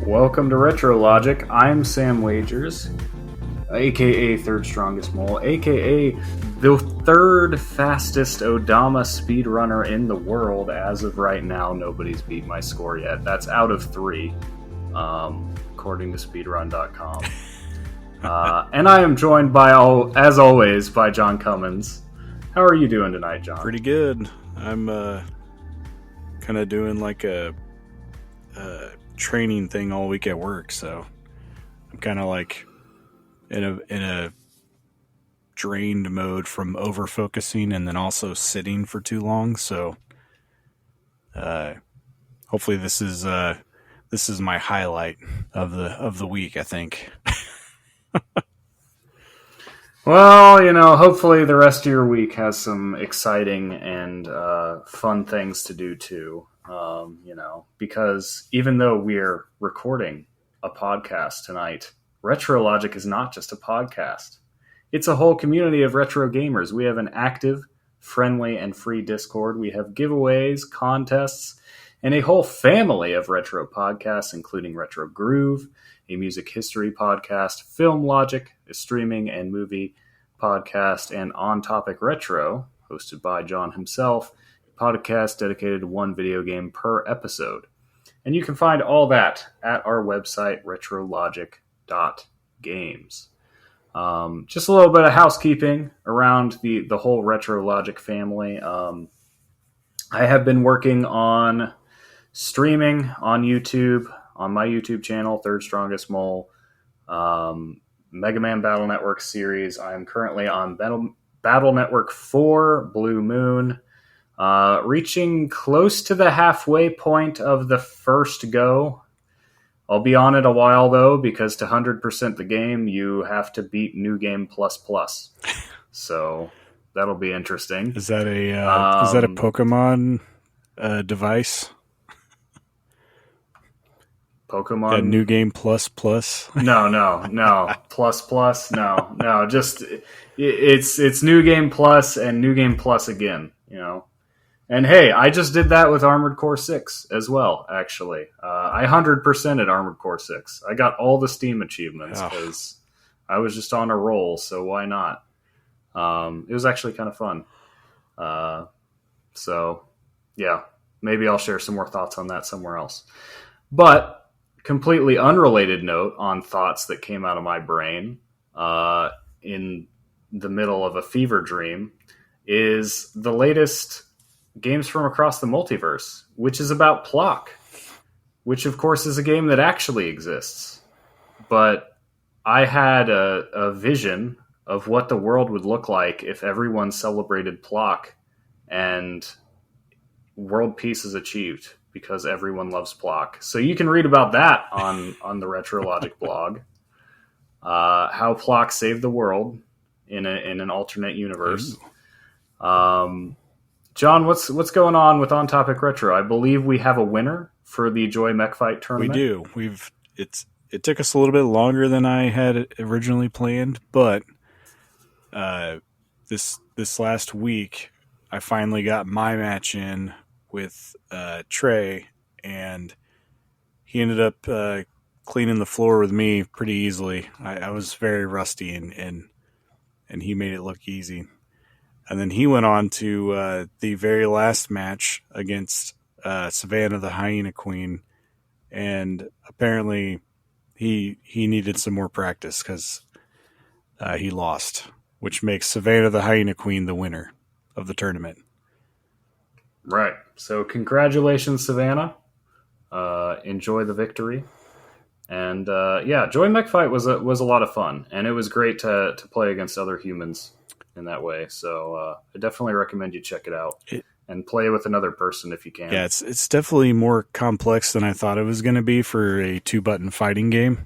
Welcome to RetroLogic. I'm Sam Wagers, aka Third Strongest Mole, aka the third fastest Odama speedrunner in the world. As of right now, nobody's beat my score yet. That's out of 3, according to speedrun.com. And I am joined by, as always, by John Cummins. How are you doing tonight, John? Pretty good. I'm kind of doing like a training thing all week at work, so I'm kind of like in a drained mode from over focusing and then also sitting for too long. So hopefully this is my highlight of the week, I think. Well, hopefully the rest of your week has some exciting and fun things to do too. Because even though we're recording a podcast tonight, RetroLogic is not just a podcast. It's a whole community of retro gamers. We have an active, friendly, and free Discord. We have giveaways, contests, and a whole family of retro podcasts, including RetroGroove, a music history podcast, Filmlogic, a streaming and movie podcast, and On Topic Retro, hosted by John himself, a podcast dedicated to one video game per episode. And you can find all that at our website, retrologic.games. Just a little bit of housekeeping around the whole RetroLogic family. I have been working on streaming on YouTube, on my YouTube channel, Third Strongest Mole, Mega Man Battle Network series. I am currently on Battle Network 4, Blue Moon, reaching close to the halfway point of the first go. I'll be on it a while, though, because to 100% the game, you have to beat New Game Plus Plus. So that'll be interesting. Is that a Pokemon device? Pokemon? That New Game Plus Plus? No. Plus Plus? No. Just it's New Game Plus and New Game Plus again, And hey, I just did that with Armored Core 6 as well, actually. I 100%ed Armored Core 6. I got all the Steam achievements because I was just on a roll, so why not? It was actually kind of fun. So, yeah, maybe I'll share some more thoughts on that somewhere else. But, completely unrelated note on thoughts that came out of my brain in the middle of a fever dream is the latest Games from Across the Multiverse, which is about Plok, which of course is a game that actually exists. But I had a vision of what the world would look like if everyone celebrated Plok and world peace is achieved because everyone loves Plok. So you can read about that on the RetroLogic blog, how Plok saved the world in an alternate universe. John, what's going on with On Topic Retro? I believe we have a winner for the Joy Mech Fight tournament. We do. It took us a little bit longer than I had originally planned, but this last week I finally got my match in with Trey, and he ended up cleaning the floor with me pretty easily. I was very rusty, and he made it look easy. And then he went on to the very last match against Savannah the Hyena Queen, and apparently he needed some more practice because he lost, which makes Savannah the Hyena Queen the winner of the tournament. Right. So congratulations, Savannah. Enjoy the victory. And Joy Mech Fight was a lot of fun, and it was great to play against other humans in that way. So I definitely recommend you check it out and play with another person if you can. Yeah, it's definitely more complex than I thought it was going to be for a 2-button fighting game.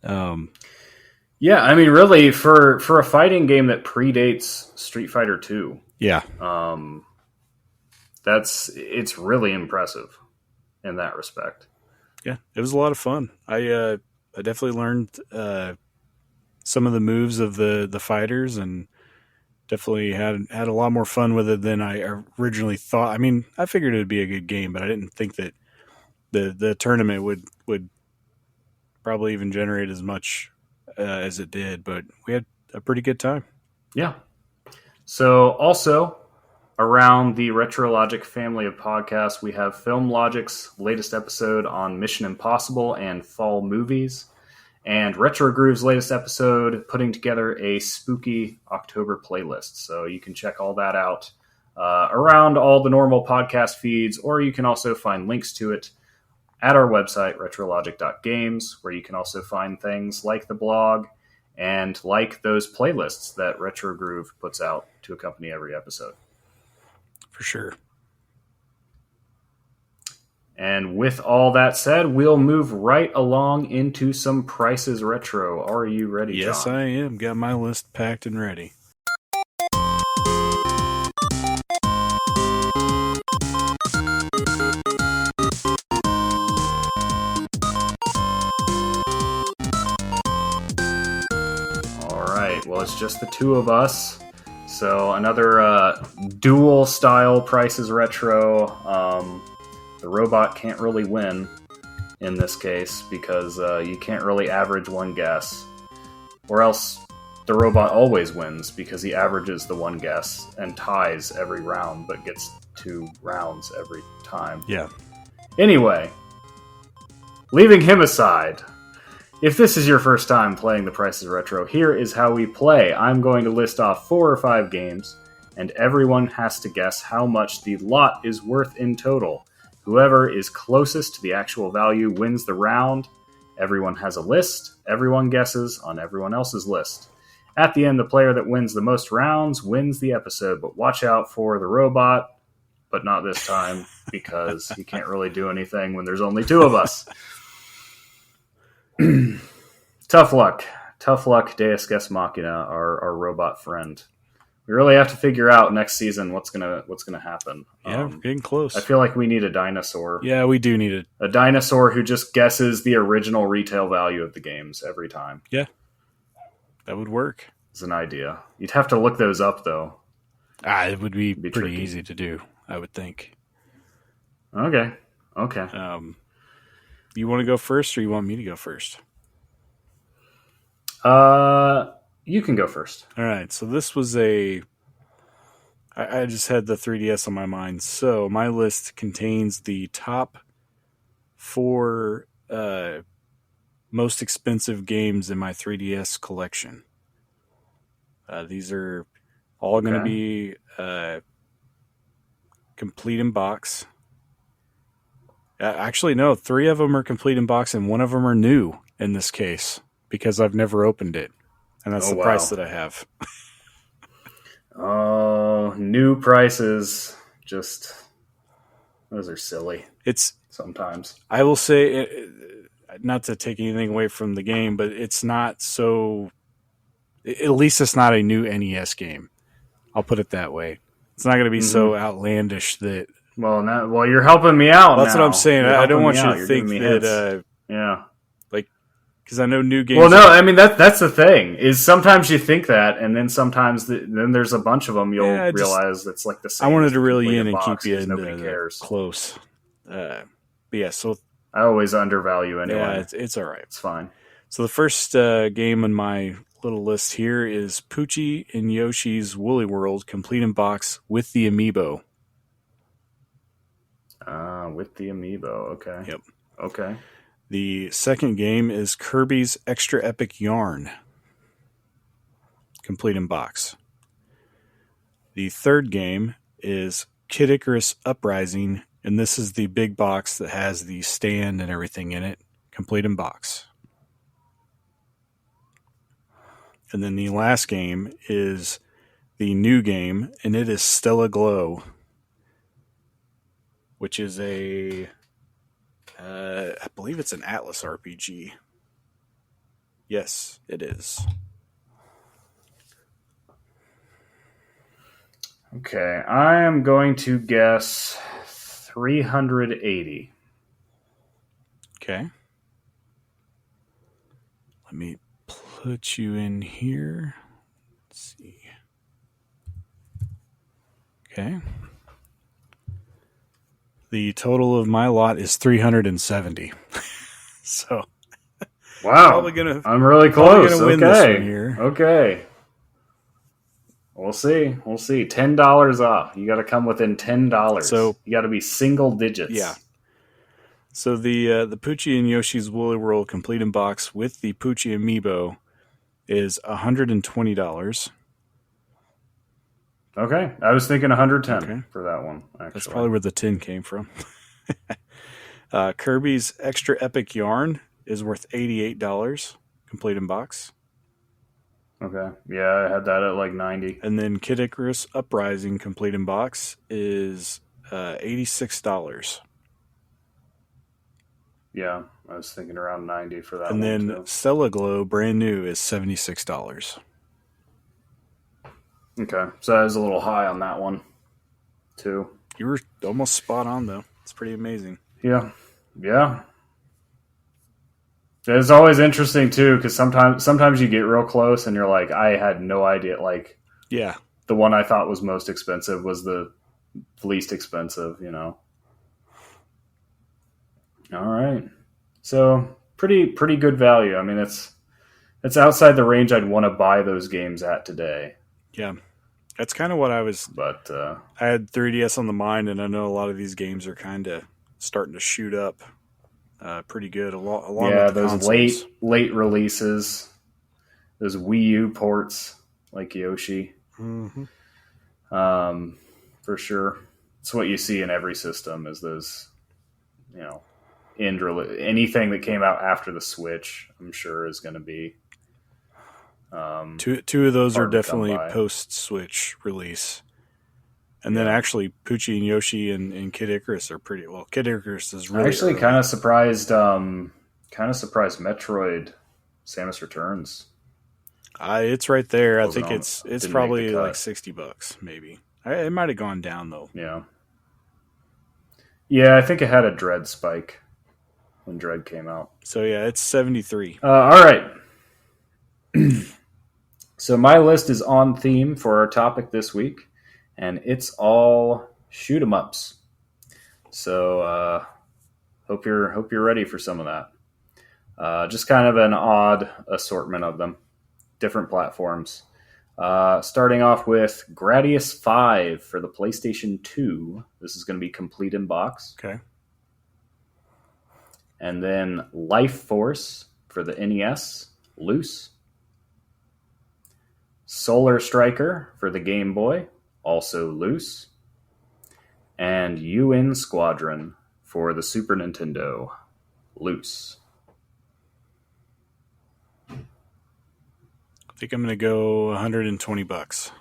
Yeah, I mean, really, for a fighting game that predates Street Fighter 2. Yeah. It's really impressive in that respect. Yeah, it was a lot of fun. I definitely learned some of the moves of the fighters, and definitely had a lot more fun with it than I originally thought. I mean, I figured it would be a good game, but I didn't think that the tournament would probably even generate as much as it did, but we had a pretty good time. Yeah. So also around the RetroLogic family of podcasts, we have Filmlogic's latest episode on Mission Impossible and fall movies, and RetroGroove's latest episode putting together a spooky October playlist. So you can check all that out around all the normal podcast feeds, or you can also find links to it at our website, retrologic.games, where you can also find things like the blog and like those playlists that RetroGroove puts out to accompany every episode. For sure. And with all that said, we'll move right along into some Prices Retro. Are you ready, John? Yes, I am. Got my list packed and ready. Well, it's just the two of us. So another dual style Prices Retro. The robot can't really win in this case because you can't really average one guess. Or else the robot always wins because he averages the one guess and ties every round but gets 2 rounds every time. Yeah. Anyway, leaving him aside, if this is your first time playing the Prices Retro, here is how we play. I'm going to list off 4 or 5 games, and everyone has to guess how much the lot is worth in total. Whoever is closest to the actual value wins the round. Everyone has a list. Everyone guesses on everyone else's list. At the end, the player that wins the most rounds wins the episode, but watch out for the robot, but not this time, because he can't really do anything when there's only 2 of us. Tough luck, Deus Guess Machina, our robot friend. We really have to figure out next season what's gonna happen. Yeah, we're getting close. I feel like we need a dinosaur. Yeah, we do need a dinosaur who just guesses the original retail value of the games every time. Yeah, that would work. It's an idea. You'd have to look those up though. It would be pretty tricky. Easy to do, I would think. Okay. You want to go first, or you want me to go first? You can go first. All right. So this was I just had the 3DS on my mind. So my list contains the top 4 most expensive games in my 3DS collection. These are all going to be complete in box. Actually, no, 3 of them are complete in box, and 1 of them are new in this case because I've never opened it, and that's the price that I have. Oh, new prices! Just those are silly. It's sometimes. I will say, not to take anything away from the game, but it's not so. At least it's not a new NES game. I'll put it that way. It's not going to be so outlandish that. Well, you're helping me out. That's now. what I'm saying. I don't want you to think that. Because I know new games. Well, no, I mean that's the thing. Is sometimes you think that, and then sometimes then there's a bunch of them. You'll realize it's like the same. I wanted to reel you in and keep you nobody cares. Close. But yeah, so I always undervalue anyone. Yeah, it's all right. It's fine. So the first game on my little list here is Poochie and Yoshi's Woolly World, complete in box with the amiibo. With the amiibo. Okay. Yep. Okay. The second game is Kirby's Extra Epic Yarn, complete in box. The third game is Kid Icarus Uprising, and this is the big box that has the stand and everything in it, complete in box. And then the last game is the new game, and it is Stella Glow, which is I believe it's an Atlas RPG. Yes, it is. Okay, I am going to guess 380. Okay. Let me put you in here. Let's see. The total of my lot is 370. So, wow, I'm really close. Gonna win this one here. Okay. We'll see. $10 off. You got to come within $10. So you got to be single digits. Yeah. So the Poochie and Yoshi's Woolly World complete in box with the Poochie amiibo is $120. Okay, I was thinking 110 for that one. Actually, that's probably where the 10 came from. Kirby's Extra Epic Yarn is worth $88, complete in box. Okay, yeah, I had that at like 90. And then Kid Icarus Uprising complete in box is $86. Yeah, I was thinking around 90 for that. And one then Stella Glow brand new is $76. Okay, so that was a little high on that one, too. You were almost spot on, though. It's pretty amazing. Yeah. It's always interesting, too, because sometimes you get real close and you're like, I had no idea. Like, yeah, the one I thought was most expensive was the least expensive, you know. All right. So, pretty good value. I mean, it's outside the range I'd want to buy those games at today. Yeah, that's kind of what I was. But I had 3DS on the mind, and I know a lot of these games are kind of starting to shoot up pretty good. Along with those consoles. late releases, those Wii U ports like Yoshi, for sure. It's what you see in every system is those, you know, anything that came out after the Switch. I'm sure is going to be. Two of those are definitely post-Switch release. And then actually Poochie and Yoshi and Kid Icarus are pretty well. Kid Icarus is really actually kind of surprised Metroid Samus Returns. It's right there. I think it's probably like $60 maybe. It might have gone down though. Yeah, I think it had a Dread spike when Dread came out. So yeah, it's 73. All right. So my list is on theme for our topic this week, and it's all shoot 'em ups. So hope you're ready for some of that. Just kind of an odd assortment of them, different platforms. Starting off with Gradius 5 for the PlayStation 2. This is going to be complete in box. Okay. And then Life Force for the NES, loose. Solar Striker for the Game Boy, also loose. And UN Squadron for the Super Nintendo, loose. I think I'm going to go $120.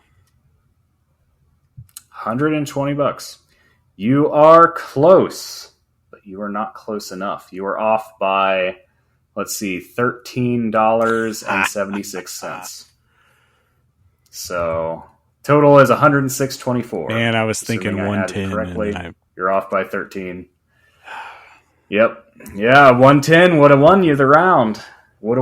$120. You are close, but you are not close enough. You are off by, let's see, $13.76. So total is $106.24. Man, I was thinking 110. You're off by 13. Yep. Yeah, 110 would have won you the round. So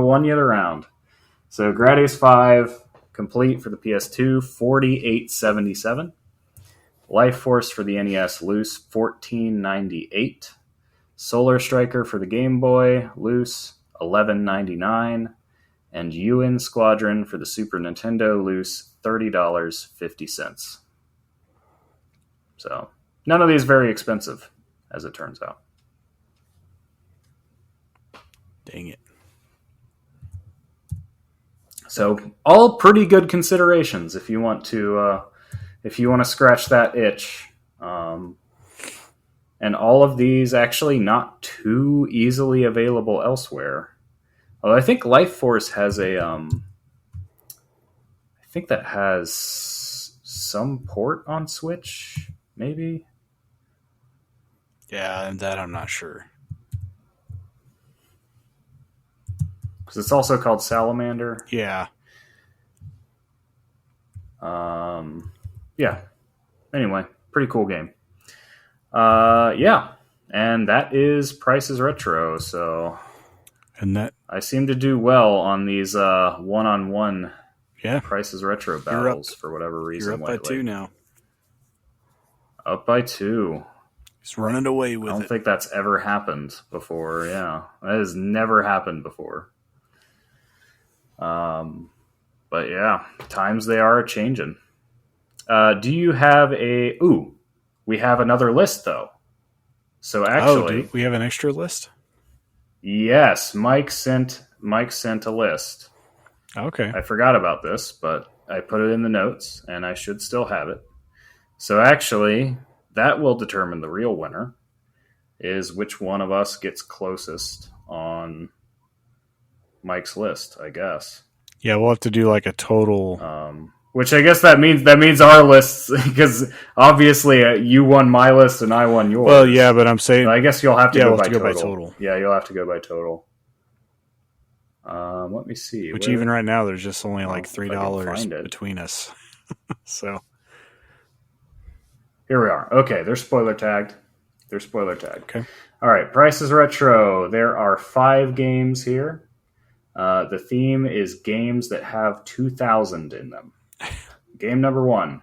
Gradius 5 complete for the PS2, $48.77. Life Force for the NES loose, $14.98. Solar Striker for the Game Boy loose, $11.99. And UN Squadron for the Super Nintendo loose, $30.50. So none of these very expensive, as it turns out. Dang it. So all pretty good considerations if you want to scratch that itch. And all of these actually not too easily available elsewhere. Although I think Life Force has I think that has some port on Switch, maybe. Yeah, that I'm not sure. Because it's also called Salamander. Yeah. Yeah. Anyway, pretty cool game. Yeah. And that is Price is Retro, so... And that I seem to do well on these one-on-one Price is Retro battles for whatever reason. You're up by 2 now. Up by 2. He's running away with I don't it. think that's ever happened before. Yeah, that has never happened before. But yeah, times they are changing. Do you have a? Ooh, we have another list though. So actually, do we have an extra list? yes, Mike sent a list. Okay. I forgot about this, but I put it in the notes, and I should still have it. So actually, that will determine the real winner. Is which one of us gets closest on Mike's list, I guess. Yeah, we'll have to do like a total. Which I guess that means our lists, because obviously you won my list and I won yours. Well, yeah, but I'm saying. So I guess you'll have to go, we'll by, have to total. go by total. Yeah, you'll have to go by total. Let me see. Which even right now, there's just only like $3 between us. So here we are. Okay, they're spoiler tagged. Okay. All right, Price is Retro. There are 5 games here. The theme is games that have 2000 in them. Game number 1,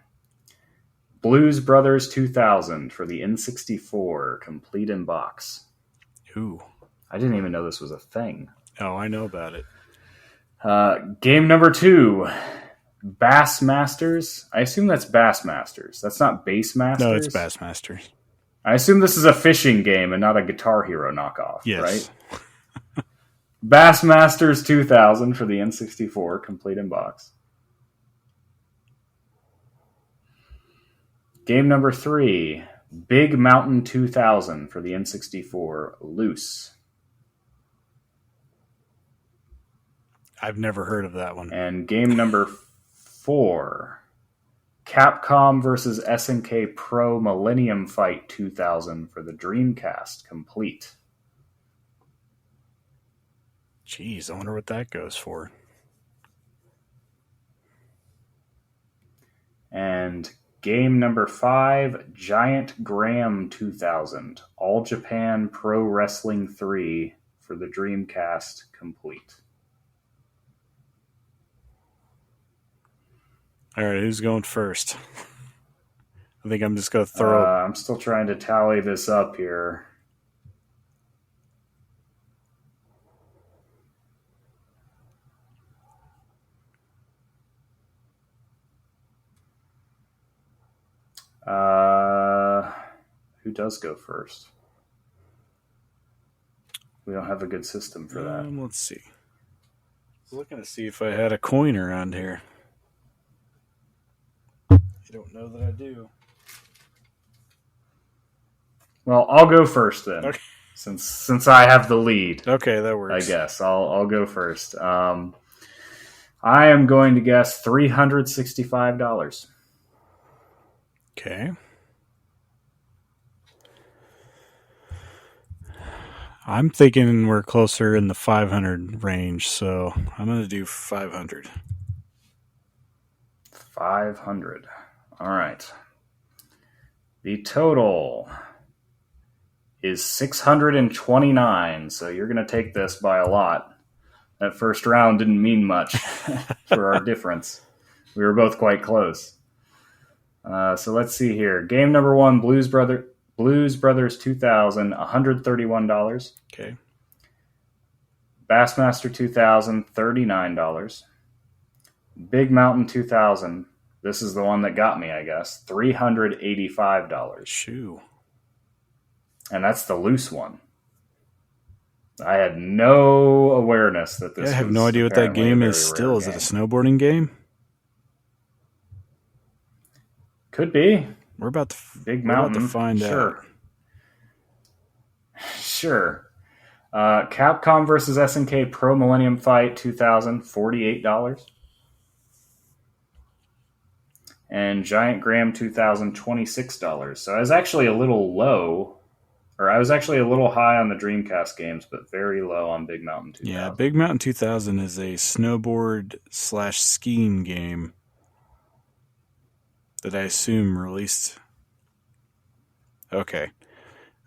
Blues Brothers 2000 for the N64, complete in box. Ooh. I didn't even know this was a thing. Oh, I know about it. Game number 2, Bassmasters. I assume that's Bassmasters. That's not Bassmasters? No, it's Bassmasters. I assume this is a fishing game and not a Guitar Hero knockoff, yes. Right? Bassmasters 2000 for the N64, complete in box. Game number 3, Big Mountain 2000 for the N64, loose. I've never heard of that one. And game number 4, Capcom versus SNK Pro Millennium Fight 2000 for the Dreamcast, complete. Jeez, I wonder what that goes for. And game number 5, Giant Graham 2000, All Japan Pro Wrestling 3 for the Dreamcast, complete. All right, who's going first? I think I'm just going to throw... I'm still trying to tally this up here. Who does go first? We don't have a good system for that. Let's see. I was looking to see if I had a coin around here. I don't know that I do. Well, I'll go first then, okay. since I have the lead. Okay, that works. I guess I'll go first. I am going to guess $365. Okay. I'm thinking we're closer in the 500 range, so I'm going to do 500. 500. All right. The total is 629, so you're going to take this by a lot. That first round didn't mean much for our difference. We were both quite close. So let's see here. Game number 1, Blues Brothers 2000, $131. Okay. Bassmaster 2000, $39. Big Mountain 2000. This is the one that got me, I guess. $385. Shoo. And that's the loose one. I had no awareness that this was. I have no idea what that game is still. Is it a snowboarding game? Could be. We're about to find sure. out. Sure. Capcom versus SNK Pro Millennium Fight 2000, $48. And Giant Graham 2000, $26. So I was actually a little low, or I was actually a little high on the Dreamcast games, but very low on Big Mountain 2000. Yeah, Big Mountain 2000 is a snowboard/skiing game that I assume released. Okay.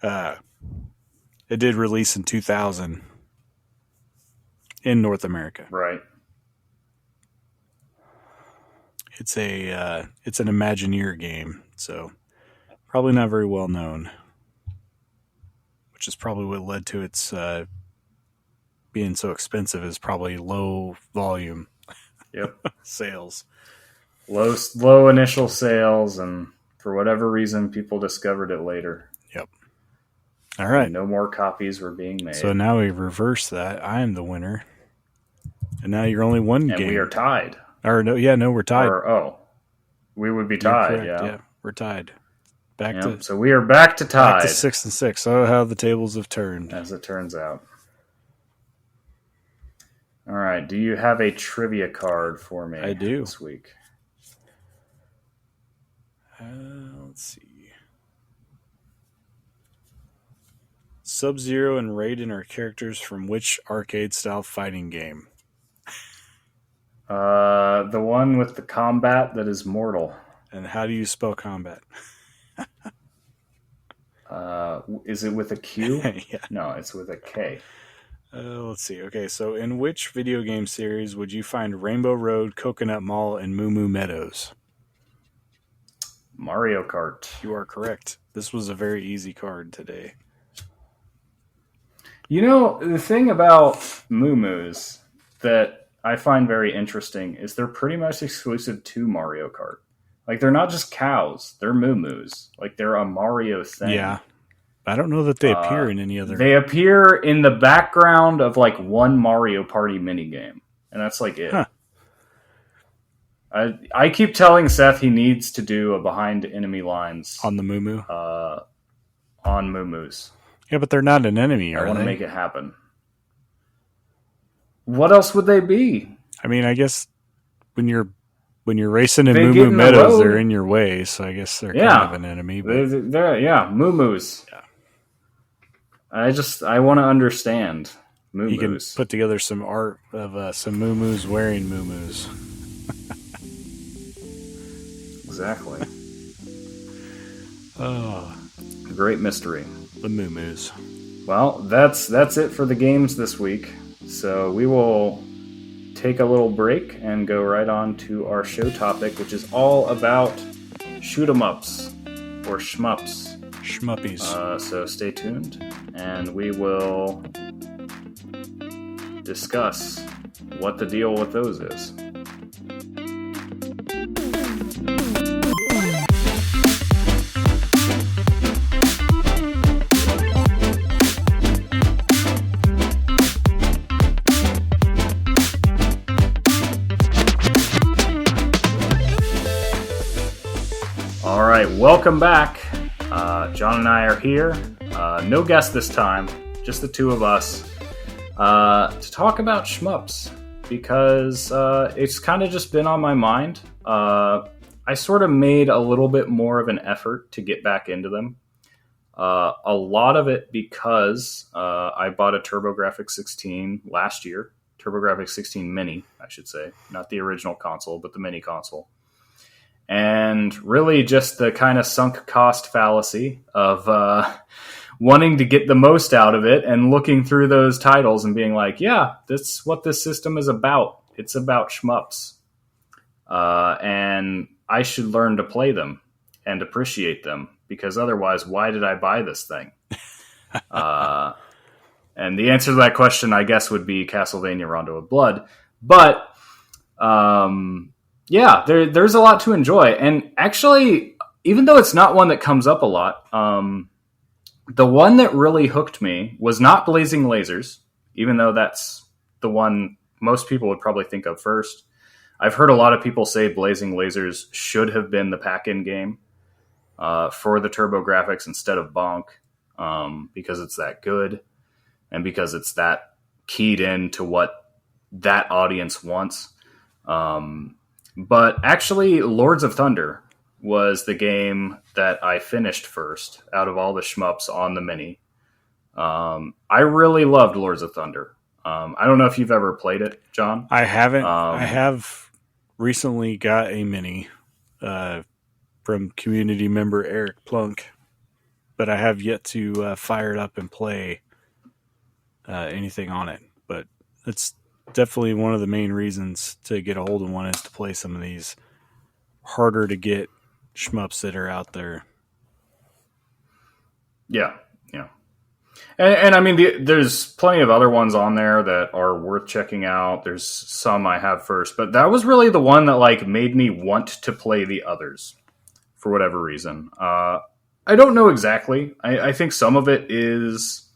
It did release in 2000 in North America. Right. It's an Imagineer game, so probably not very well known. which is probably what led to its being so expensive, is probably low volume sales. Low initial sales, and for whatever reason, people discovered it later. Yep. All right. And no more copies were being made. So now we reverse that. I am the winner. And now you're only one game. And we are tied. Or no, we're tied. We would be tied, yeah. We're tied. So we are back to tied. Back to 6-6. Oh, how the tables have turned. As it turns out. All right. Do you have a trivia card for me? I do. This week. Let's see. Sub-Zero and Raiden are characters from which arcade-style fighting game? The one with the combat that is mortal. And how do you spell combat? Is it with a Q? Yeah. No, it's with a K. Let's see. Okay, so in which video game series would you find Rainbow Road, Coconut Mall, and Moo Moo Meadows? Mario Kart. You are correct. This was a very easy card today. You know, the thing about Moo Moos that I find very interesting is they're pretty much exclusive to Mario Kart. Like, they're not just cows. They're Moo Moos. Like, they're a Mario thing. Yeah. I don't know that they appear in any other... They appear in the background of, like, one Mario Party minigame. And that's, like, it. Huh. I keep telling Seth he needs to do a behind enemy lines. On the Moo Moo? On Moo Moos. Yeah, but they're not an enemy, are they? I want to make it happen. What else would they be? I mean, I guess when you're racing in Moo Moo Meadows, they're in your way, so I guess they're kind of an enemy. But... They're Moo Moos. Yeah. I want to understand Moo Moos. You can put together some art of some Moo Moos wearing Moo Moos. Exactly. Oh, great mystery. The Moo Moos. Well, that's it for the games this week. So we will take a little break and go right on to our show topic, which is all about shoot 'em ups or shmups. Shmuppies. So stay tuned, and we will discuss what the deal with those is. All right, welcome back. John and I are here. No guest this time, just the two of us, to talk about shmups, because it's kind of just been on my mind. I sort of made a little bit more of an effort to get back into them. A lot of it because I bought a TurboGrafx 16 last year. TurboGrafx 16 Mini, I should say. Not the original console, but the mini console. And really just the kind of sunk cost fallacy of wanting to get the most out of it and looking through those titles and being like, yeah, that's what this system is about. It's about shmups. And I should learn to play them and appreciate them, because otherwise, why did I buy this thing? And the answer to that question, I guess, would be Castlevania Rondo of Blood. But... yeah, there's a lot to enjoy. And actually, even though it's not one that comes up a lot, the one that really hooked me was not Blazing Lasers, even though that's the one most people would probably think of first. I've heard a lot of people say Blazing Lasers should have been the pack-in game for the TurboGrafx instead of Bonk, because it's that good and because it's that keyed in to what that audience wants. But actually, Lords of Thunder was the game that I finished first out of all the shmups on the Mini. I really loved Lords of Thunder. I don't know if you've ever played it, John. I haven't. I have recently got a Mini from community member Eric Plunk, but I have yet to fire it up and play anything on it. But it's definitely one of the main reasons to get a hold of one is to play some of these harder to get shmups that are out there. Yeah. And I mean, there's plenty of other ones on there that are worth checking out. There's some I have first, but that was really the one that like made me want to play the others for whatever reason. I don't know exactly. I think some of it is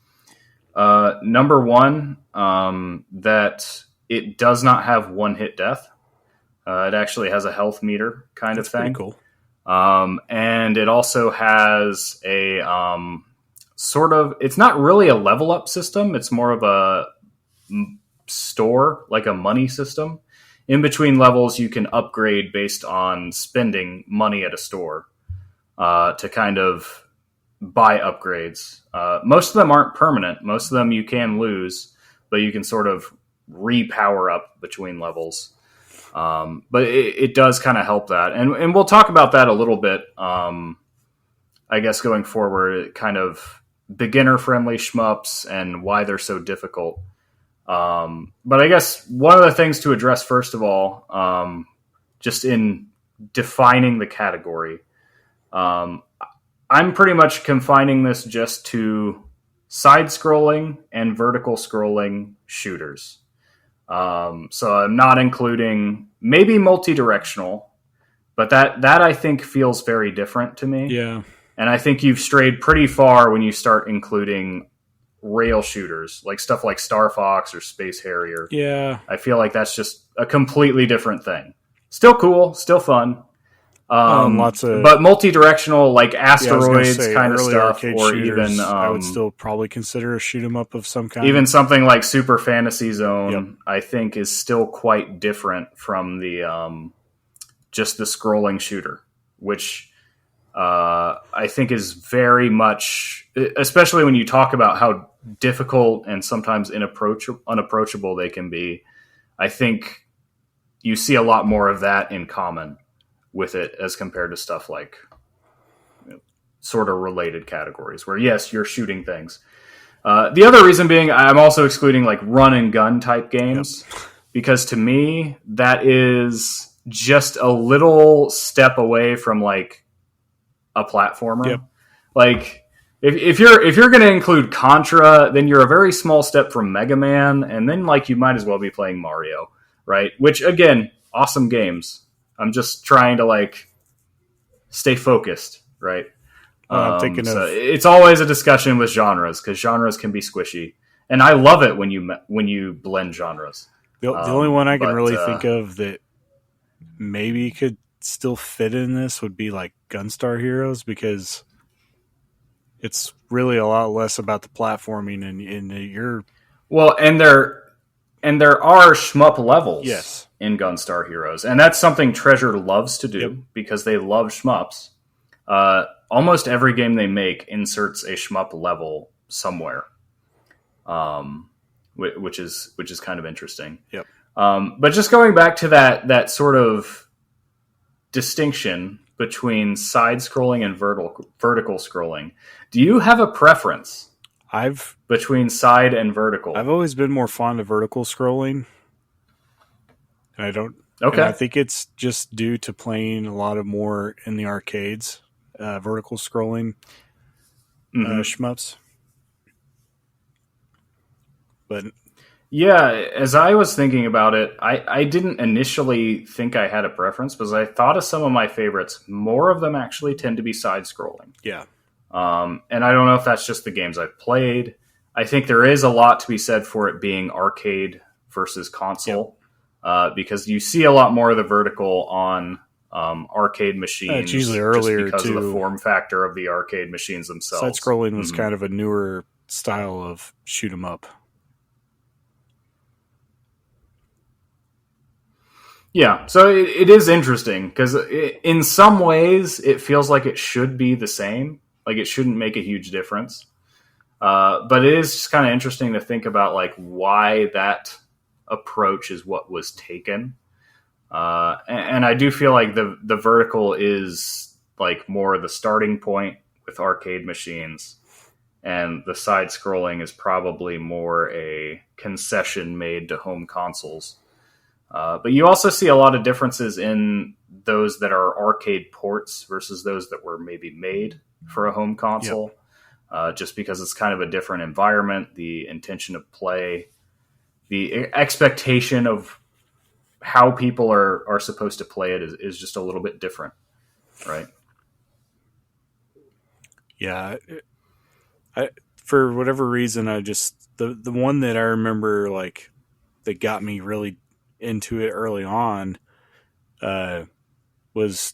number one, that it does not have one hit death. It actually has a health meter kind of thing. Pretty cool. And it also has a sort of, it's not really a level up system. It's more of a store, like a money system. In between levels, you can upgrade based on spending money at a store to kind of buy upgrades. Most of them aren't permanent. Most of them you can lose, but you can sort of repower up between levels. But it does kind of help that. And we'll talk about that a little bit, I guess, going forward, kind of beginner-friendly shmups and why they're so difficult. But I guess one of the things to address, first of all, just in defining the category, I'm pretty much confining this just to side-scrolling and vertical scrolling shooters. So I'm not including maybe multi-directional, but that I think feels very different to me. Yeah. And I think you've strayed pretty far when you start including rail shooters, like stuff like Star Fox or Space Harrier. Yeah. I feel like that's just a completely different thing. Still cool, still fun. Lots of, but multi-directional, like asteroids kind of early stuff, arcade or shooters, even I would still probably consider a shoot 'em up of some kind. even something like Super Fantasy Zone. Yep. I think is still quite different from the just the scrolling shooter, which I think is very much, especially when you talk about how difficult and sometimes unapproachable they can be. I think you see a lot more of that in common with it as compared to stuff like sort of related categories where, yes, you're shooting things. The other reason being I'm also excluding like run and gun type games, because to me that is just a little step away from like a platformer. Yep. Like if you're going to include Contra, then you're a very small step from Mega Man, and then like you might as well be playing Mario, right? Which again, awesome games. I'm just trying to like stay focused, right? I'm thinking so it's always a discussion with genres because genres can be squishy, and I love it when you blend genres. The only one I can really think of that maybe could still fit in this would be like Gunstar Heroes, because it's really a lot less about the platforming and you're and there are shmup levels. Yes. In Gunstar Heroes, and that's something Treasure loves to do because they love shmups. Almost every game they make inserts a shmup level somewhere, which is kind of interesting. Yep. But just going back to that sort of distinction between side scrolling and vertical scrolling, do you have a preference between side and vertical? I've always been more fond of vertical scrolling. And I don't. Okay. I think it's just due to playing a lot of more in the arcades, vertical scrolling shmups. But yeah, as I was thinking about it, I didn't initially think I had a preference because I thought of some of my favorites. More of them actually tend to be side scrolling. Yeah. And I don't know if that's just the games I've played. I think there is a lot to be said for it being arcade versus console. Yep. Because you see a lot more of the vertical on arcade machines. It's usually earlier just because too. of the form factor of the arcade machines themselves. Side scrolling was kind of a newer style of shoot 'em up. Yeah, so it is interesting because in some ways it feels like it should be the same. Like it shouldn't make a huge difference. But it is just kind of interesting to think about like why that approach is what was taken, and I do feel like the vertical is like more the starting point with arcade machines, and the side scrolling is probably more a concession made to home consoles. But you also see a lot of differences in those that are arcade ports versus those that were maybe made for a home console. just because it's kind of a different environment. The intention of play, the expectation of how people are supposed to play it is just a little bit different, right? Yeah. For whatever reason, I just the one that I remember like that got me really into it early on was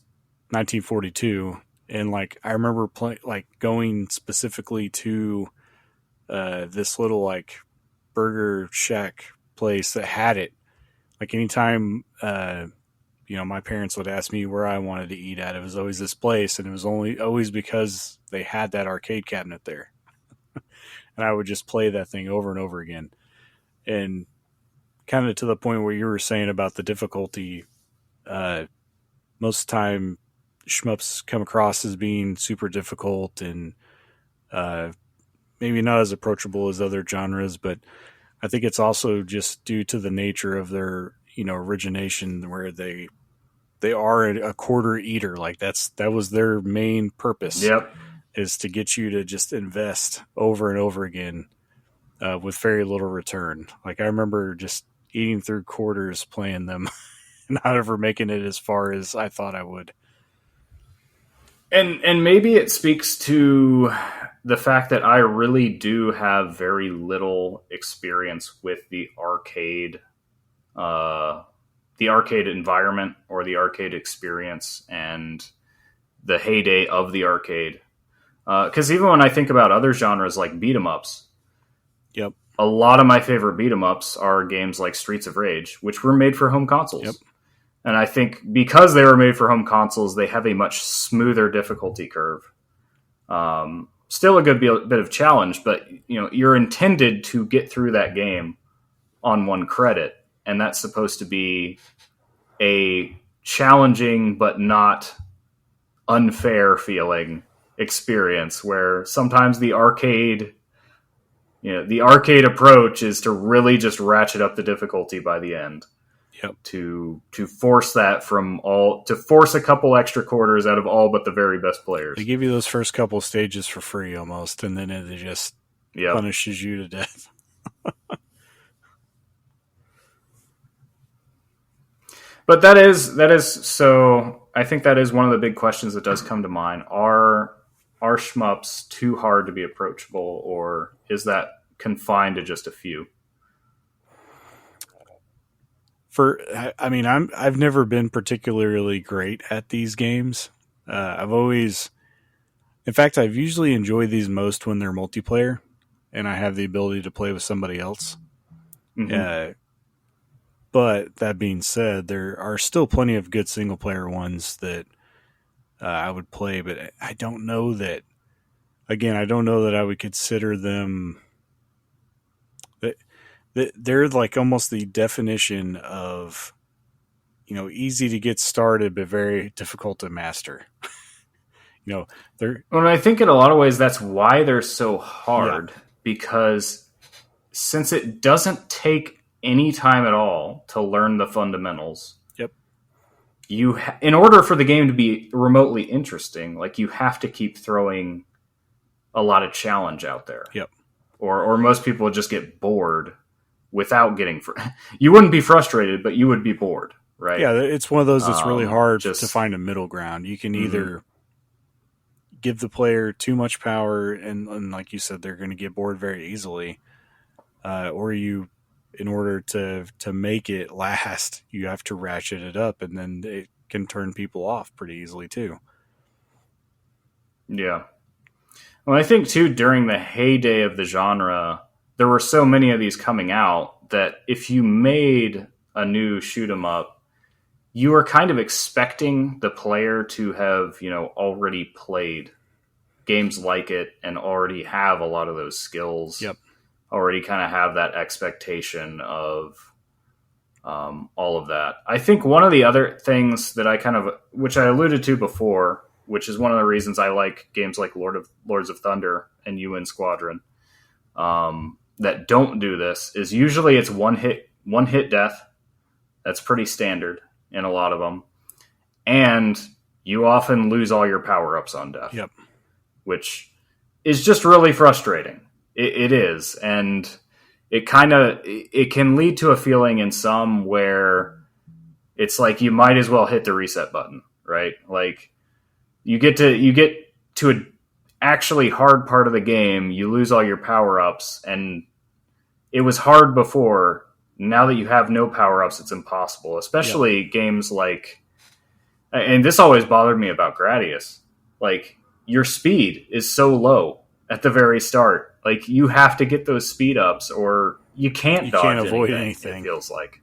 1942, and like I remember going specifically to this little like burger shack place that had it. Like anytime my parents would ask me where I wanted to eat at, it was always this place, and it was always because they had that arcade cabinet there. And I would just play that thing over and over again. And kind of to the point where you were saying about the difficulty, most of the time shmups come across as being super difficult and maybe not as approachable as other genres, but I think it's also just due to the nature of their, origination, where they are a quarter eater. Like that was their main purpose. Yep. Is to get you to just invest over and over again with very little return. Like I remember just eating through quarters playing them, not ever making it as far as I thought I would. And maybe it speaks to the fact that I really do have very little experience with the arcade environment or the arcade experience and the heyday of the arcade. Because even when I think about other genres like beat 'em ups, yep, a lot of my favorite beat 'em ups are games like Streets of Rage, which were made for home consoles. Yep. And I think because they were made for home consoles, they have a much smoother difficulty curve. Still a good bit of challenge, but you're intended to get through that game on one credit, and that's supposed to be a challenging but not unfair feeling experience, where sometimes the arcade approach is to really just ratchet up the difficulty by the end. Yep. To force that to force a couple extra quarters out of all but the very best players. They give you those first couple stages for free almost, and then it just punishes you to death. But that is so. I think that is one of the big questions that does come to mind. Are shmups too hard to be approachable, or is that confined to just a few? I've never been particularly great at these games. I've usually enjoyed these most when they're multiplayer, and I have the ability to play with somebody else. Mm-hmm. But that being said, there are still plenty of good single player ones that I would play, but I don't know that. Again, I don't know that I would consider them. They're like almost the definition of, easy to get started but very difficult to master. Well, I think in a lot of ways that's why they're so hard, because since it doesn't take any time at all to learn the fundamentals. Yep. In order for the game to be remotely interesting, like you have to keep throwing a lot of challenge out there. Yep. Or most people would just get bored without getting... You wouldn't be frustrated, but you would be bored, right? Yeah, it's one of those that's really hard to find a middle ground. You can either give the player too much power, and like you said, they're going to get bored very easily, or in order to make it last, you have to ratchet it up, and then it can turn people off pretty easily too. Yeah. Well, I think too, during the heyday of the genre, there were so many of these coming out that if you made a new shoot 'em up, you were kind of expecting the player to have, already played games like it and already have a lot of those skills. Yep. Already kind of have that expectation of all of that. I think one of the other things that which I alluded to before, which is one of the reasons I like games like Lords of Thunder and UN Squadron, that don't do this, is usually it's one hit death. That's pretty standard in a lot of them. And you often lose all your power-ups on death. Yep. Which is just really frustrating. It is, and it can lead to a feeling in some where it's like you might as well hit the reset button, right? Like you get to an actually hard part of the game, you lose all your power-ups, and it was hard before. Now that you have no power-ups, it's impossible, especially games like, and this always bothered me about Gradius, like your speed is so low at the very start. Like you have to get those speed ups or you can't avoid anything. It feels like.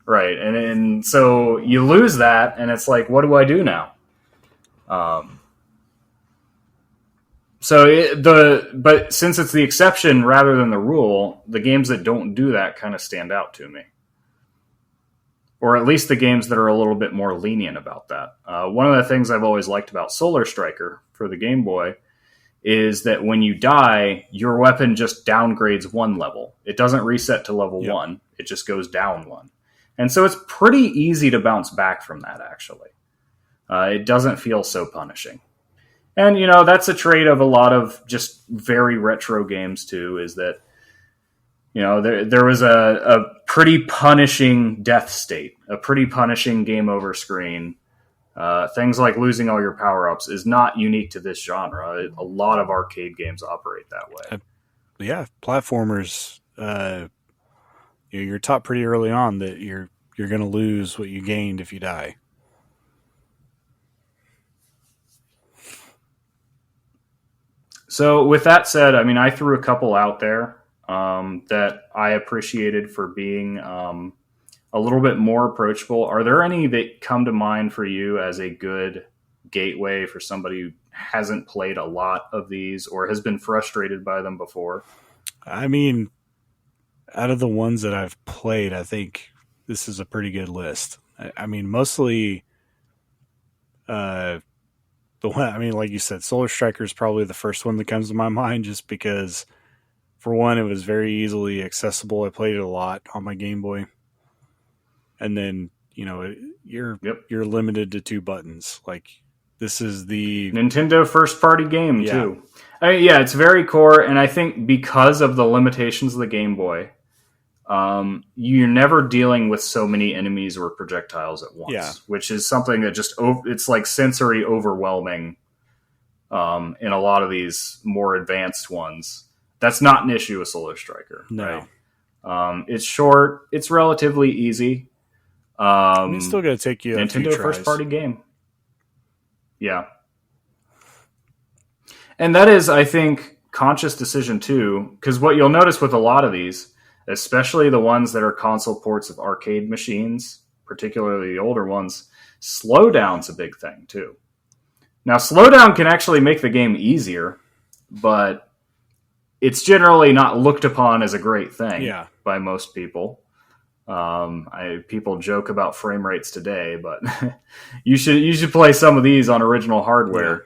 Right. And so you lose that and it's like, what do I do now? But since it's the exception rather than the rule, the games that don't do that kind of stand out to me. Or at least the games that are a little bit more lenient about that. One of the things I've always liked about Solar Striker for the Game Boy is that when you die, your weapon just downgrades one level. It doesn't reset to level 1. It just goes down 1. And so it's pretty easy to bounce back from that, actually. It doesn't feel so punishing. And, that's a trait of a lot of just very retro games, too, is that, there was a pretty punishing death state, a pretty punishing game over screen. Things like losing all your power-ups is not unique to this genre. A lot of arcade games operate that way. Yeah, platformers, you're taught pretty early on that you're going to lose what you gained if you die. So with that said, I threw a couple out there that I appreciated for being a little bit more approachable. Are there any that come to mind for you as a good gateway for somebody who hasn't played a lot of these or has been frustrated by them before? Out of the ones that I've played, I think this is a pretty good list. Mostly the one, like you said, Solar Striker is probably the first one that comes to my mind just because, for one, it was very easily accessible. I played it a lot on my Game Boy. And then, you're limited to 2 buttons. Like, this is the Nintendo first-party game, too. It's very core, and I think because of the limitations of the Game Boy, you're never dealing with so many enemies or projectiles at once, which is something that it's like sensory overwhelming in a lot of these more advanced ones. That's not an issue with Solar Striker. No. Right? It's short. It's relatively easy. It's still going to take you Nintendo first-party game. Yeah. And that is, I think, conscious decision, too, because what you'll notice with a lot of these, especially the ones that are console ports of arcade machines, particularly the older ones, slowdown's a big thing, too. Now, slowdown can actually make the game easier, but it's generally not looked upon as a great thing by most people. People joke about frame rates today, but you should play some of these on original hardware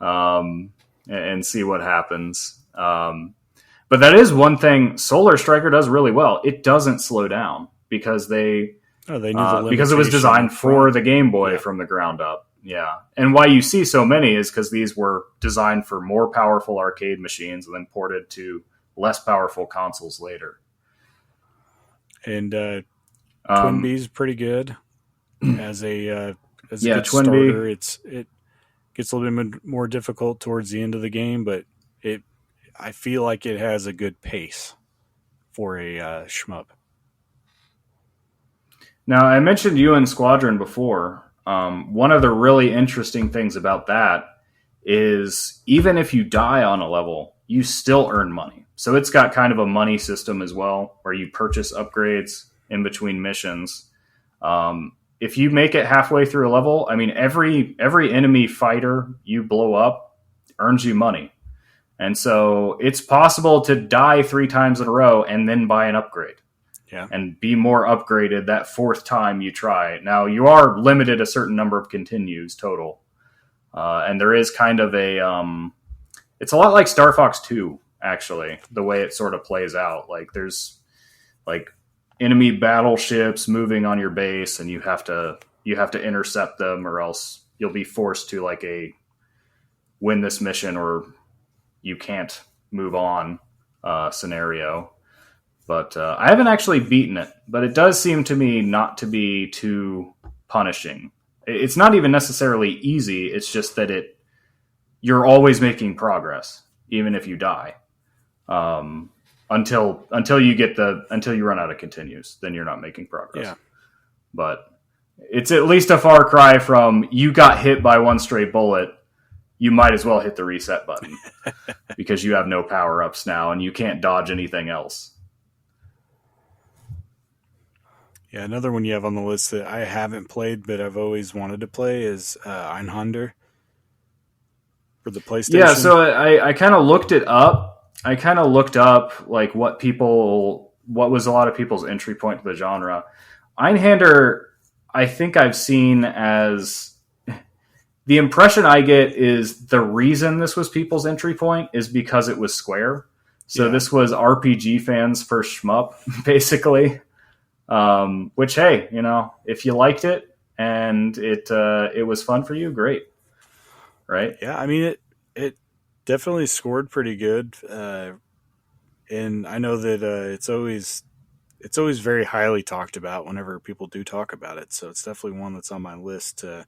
and see what happens. But that is one thing Solar Striker does really well. It doesn't slow down because they knew because it was designed for the Game Boy from the ground up. Yeah, and why you see so many is because these were designed for more powerful arcade machines and then ported to less powerful consoles later. And Twin Bee's pretty good as a good Twin starter. Bee. It gets a little bit more difficult towards the end of the game, but I feel like it has a good pace for a shmup. Now, I mentioned UN Squadron before. One of the really interesting things about that is even if you die on a level, you still earn money. So it's got kind of a money system as well, where you purchase upgrades in between missions. If you make it halfway through a level, every enemy fighter you blow up earns you money. And so it's possible to die 3 times in a row and then buy an upgrade. Yeah. And be more upgraded that 4th time you try. Now, you are limited a certain number of continues total. And there is kind of it's a lot like Star Fox 2, actually, the way it sort of plays out. Like, there's, like, enemy battleships moving on your base, and you have to intercept them, or else you'll be forced to, like, win this mission or you can't move on scenario. But I haven't actually beaten it, but it does seem to me not to be too punishing. It's not even necessarily easy. It's just that you're always making progress, even if you die. Until you run out of continues, then you're not making progress. Yeah. But it's at least a far cry from you got hit by one stray bullet. You might as well hit the reset button because you have no power ups now and you can't dodge anything else. Yeah, another one you have on the list that I haven't played, but I've always wanted to play is Einhander for the PlayStation. Yeah, so I kind of looked it up. I kind of looked up like what was a lot of people's entry point to the genre. Einhander, I think I've seen as the impression I get is the reason this was people's entry point is because it was Square. So this was RPG fans' first shmup, basically. Which, hey, if you liked it and it was fun for you, great, right? Yeah, I mean it definitely scored pretty good, and I know that it's always very highly talked about whenever people do talk about it. So it's definitely one that's on my list to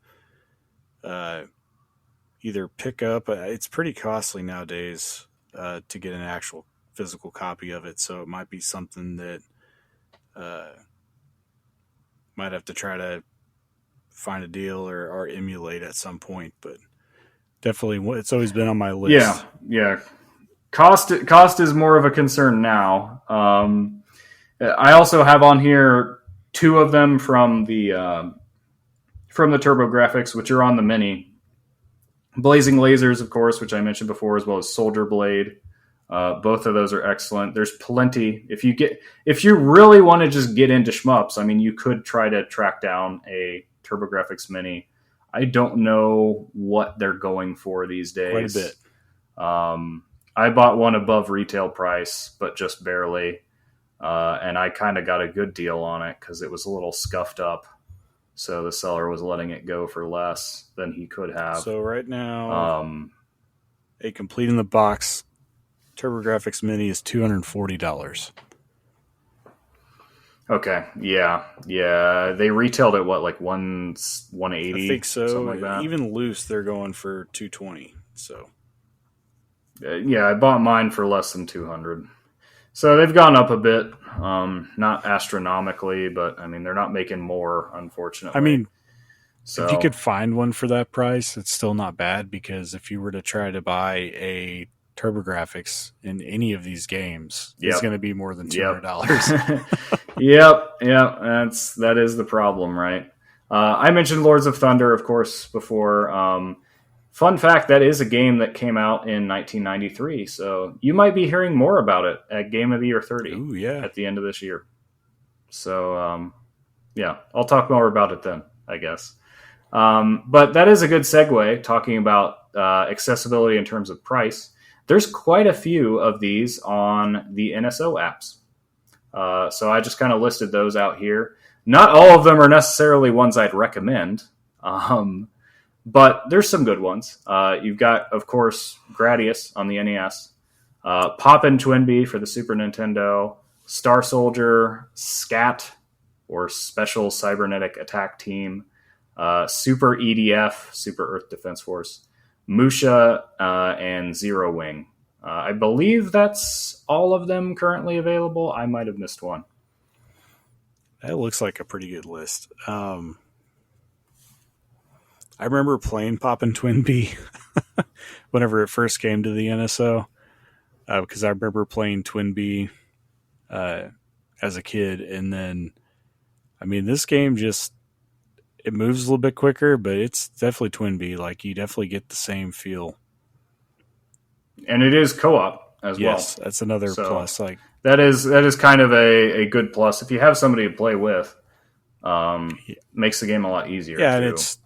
either pick up. It's pretty costly nowadays to get an actual physical copy of it, so it might be something that. Might have to try to find a deal or emulate at some point, but definitely it's always been on my list. Yeah. Cost is more of a concern now. I also have on here 2 of them from the TurboGrafx, which are on the Mini. Blazing Lasers, of course, which I mentioned before, as well as Soldier Blade. Both of those are excellent. There's plenty. If you really want to just get into shmups, I mean, you could try to track down a TurboGrafx Mini. I don't know what they're going for these days. Quite a bit. I bought one above retail price, but just barely. And I kind of got a good deal on it because it was a little scuffed up. So the seller was letting it go for less than he could have. So right now, a complete in the box TurboGrafx Mini is $240. Okay, yeah. They retailed at what, like 180? I think so. Something like that. Even loose, they're going for $220. So, yeah, I bought mine for less than $200. So they've gone up a bit, not astronomically, but I mean they're not making more, unfortunately. I mean, if you could find one for that price, it's still not bad because if you were to try to buy a TurboGrafx in any of these games, it's going to be more than $200. Yep. That is the problem, right? I mentioned Lords of Thunder, of course, before. Fun fact, that is a game that came out in 1993, so you might be hearing more about it at Game of the Year 30 at the end of this year. So, I'll talk more about it then, I guess. But that is a good segue, talking about accessibility in terms of price. There's quite a few of these on the NSO apps. So I just kind of listed those out here. Not all of them are necessarily ones I'd recommend, but there's some good ones. You've got, of course, Gradius on the NES, Poppin' Twinbee for the Super Nintendo, Star Soldier, SCAT, or Special Cybernetic Attack Team, Super EDF, Super Earth Defense Force, Musha, and Zero Wing. I believe that's all of them currently available. I might have missed one. That looks like a pretty good list. I remember playing Poppin' Twinbee whenever it first came to the NSO, because I remember playing Twinbee as a kid, and then, I mean, this game it moves a little bit quicker, but it's definitely Twinbee. Like, you definitely get the same feel. And it is co-op as well. Yes, that's another plus. Like that is kind of a good plus. If you have somebody to play with, makes the game a lot easier. Yeah, too. And it's,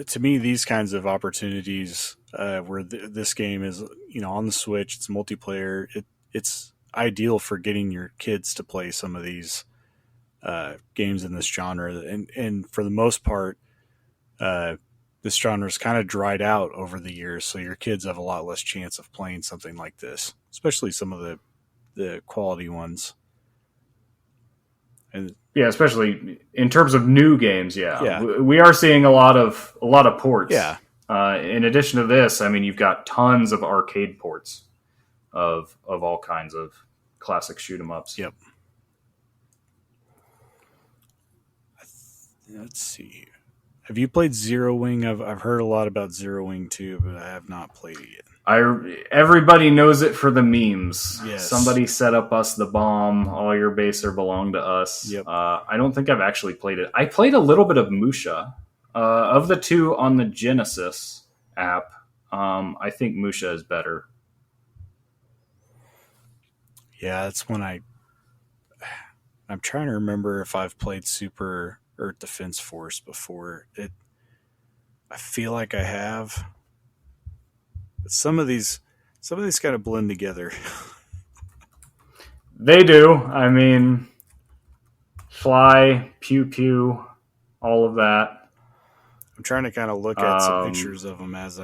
to me, these kinds of opportunities where this game is, on the Switch, it's multiplayer. It's ideal for getting your kids to play some of these games in this genre, and for the most part, this genre's kind of dried out over the years, so your kids have a lot less chance of playing something like this, especially some of the quality ones. And yeah, especially in terms of new games. Yeah. We are seeing a lot of ports. Yeah. In addition to this, I mean, you've got tons of arcade ports of all kinds of classic shoot 'em ups. Yep. Let's see. Have you played Zero Wing? I've heard a lot about Zero Wing too, but I have not played it yet. Everybody knows it for the memes. Yes. Somebody set up us the bomb. All your baser belong to us. Yep. I don't think I've actually played it. I played a little bit of Musha. Of the two on the Genesis app, I think Musha is better. Yeah, that's when I'm trying to remember if I've played Super Earth Defense Force before. I feel like I have. But some of these kind of blend together. They do. I mean, fly, pew pew, all of that. I'm trying to kind of look at some pictures of them as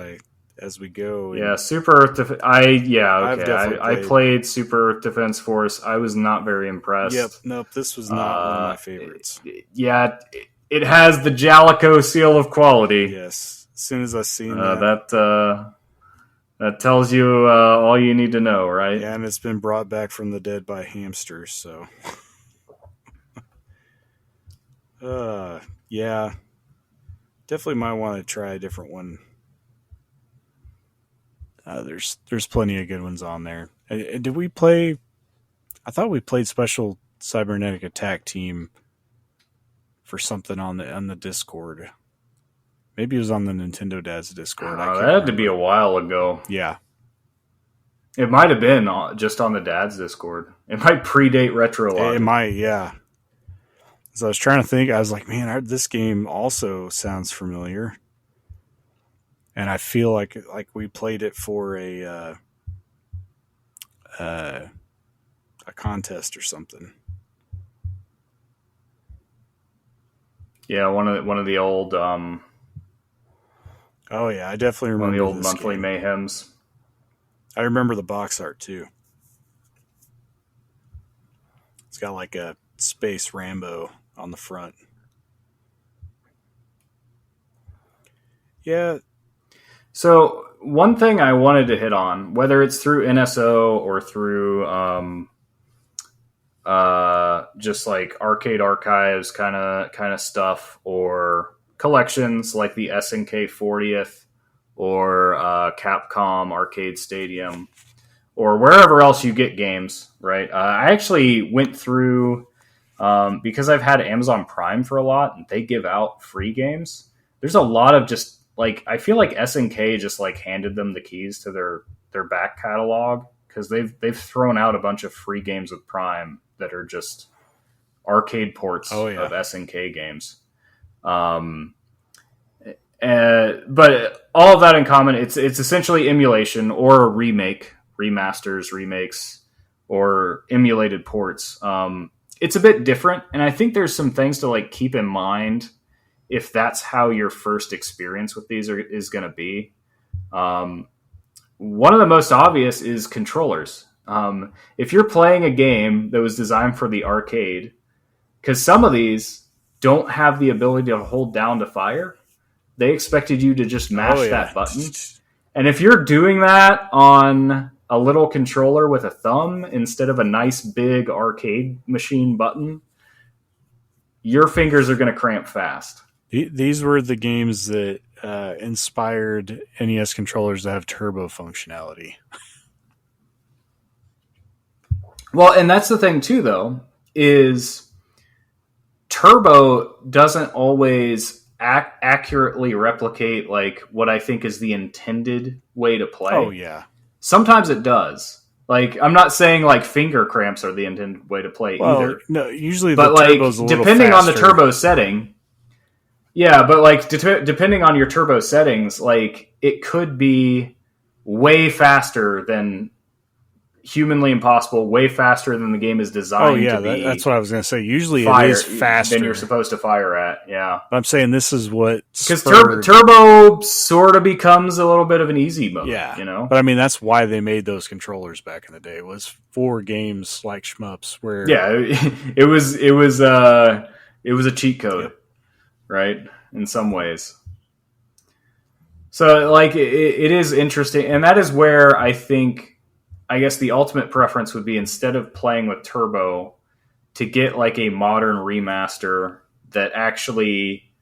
we go. Yeah, Super Earth Defense. I played Super Earth Defense Force. I was not very impressed. Yep. Nope. This was not one of my favorites. It has the Jalico seal of quality. Yes. As soon as I seen that tells you all you need to know, right? Yeah, and it's been brought back from the dead by hamsters. So, yeah, definitely might want to try a different one. There's plenty of good ones on there. Did we play? I thought we played Special Cybernetic Attack Team for something on the Discord. Maybe it was on the Nintendo Dad's Discord. That had to be a while ago. Yeah. It might have been just on the Dad's Discord. It might predate RetroLogic. It might, yeah. So I was trying to think. I was like, man, this game also sounds familiar. And I feel like we played it for a contest or something. Yeah, one of the old. Oh yeah, I definitely remember one of the old this monthly game. mayhems. I remember the box art too. It's got like a Space Rambo on the front. Yeah. So one thing I wanted to hit on, whether it's through NSO or through just like arcade archives kind of stuff, or collections like the SNK 40th or Capcom Arcade Stadium, or wherever else you get games, right? I actually went through, because I've had Amazon Prime for a lot, and they give out free games. There's a lot of just, like, I feel like SNK just like handed them the keys to their back catalog, because they've thrown out a bunch of free games with Prime that are just arcade ports of SNK games. But all of that in common, it's essentially emulation or a remake, remasters, remakes, or emulated ports. It's a bit different, and I think there's some things to like keep in mind if that's how your first experience with these is going to be. One of the most obvious is controllers. If you're playing a game that was designed for the arcade, because some of these don't have the ability to hold down to fire, they expected you to just mash that button. And if you're doing that on a little controller with a thumb instead of a nice big arcade machine button, your fingers are going to cramp fast. These were the games that inspired NES controllers to have turbo functionality. Well, and that's the thing too, though, is turbo doesn't always accurately replicate like what I think is the intended way to play. Oh yeah. Sometimes it does. Like, I'm not saying like finger cramps are the intended way to play either. No, usually but the like turbo's a little depending faster. on the turbo setting. Yeah, but like depending on your turbo settings, like it could be way faster than humanly impossible, way faster than the game is designed to be. That's what I was going to say. Usually it is faster than you're supposed to fire at. Yeah. But I'm saying this is what... Because Turbo sort of becomes a little bit of an easy mode, yeah. you know? But I mean, that's why they made those controllers back in the day, was for games like Shmups where... Yeah, it was a cheat code, yep. Right? In some ways. So, like, it is interesting. And that is where I guess the ultimate preference would be, instead of playing with Turbo, to get like a modern remaster that actually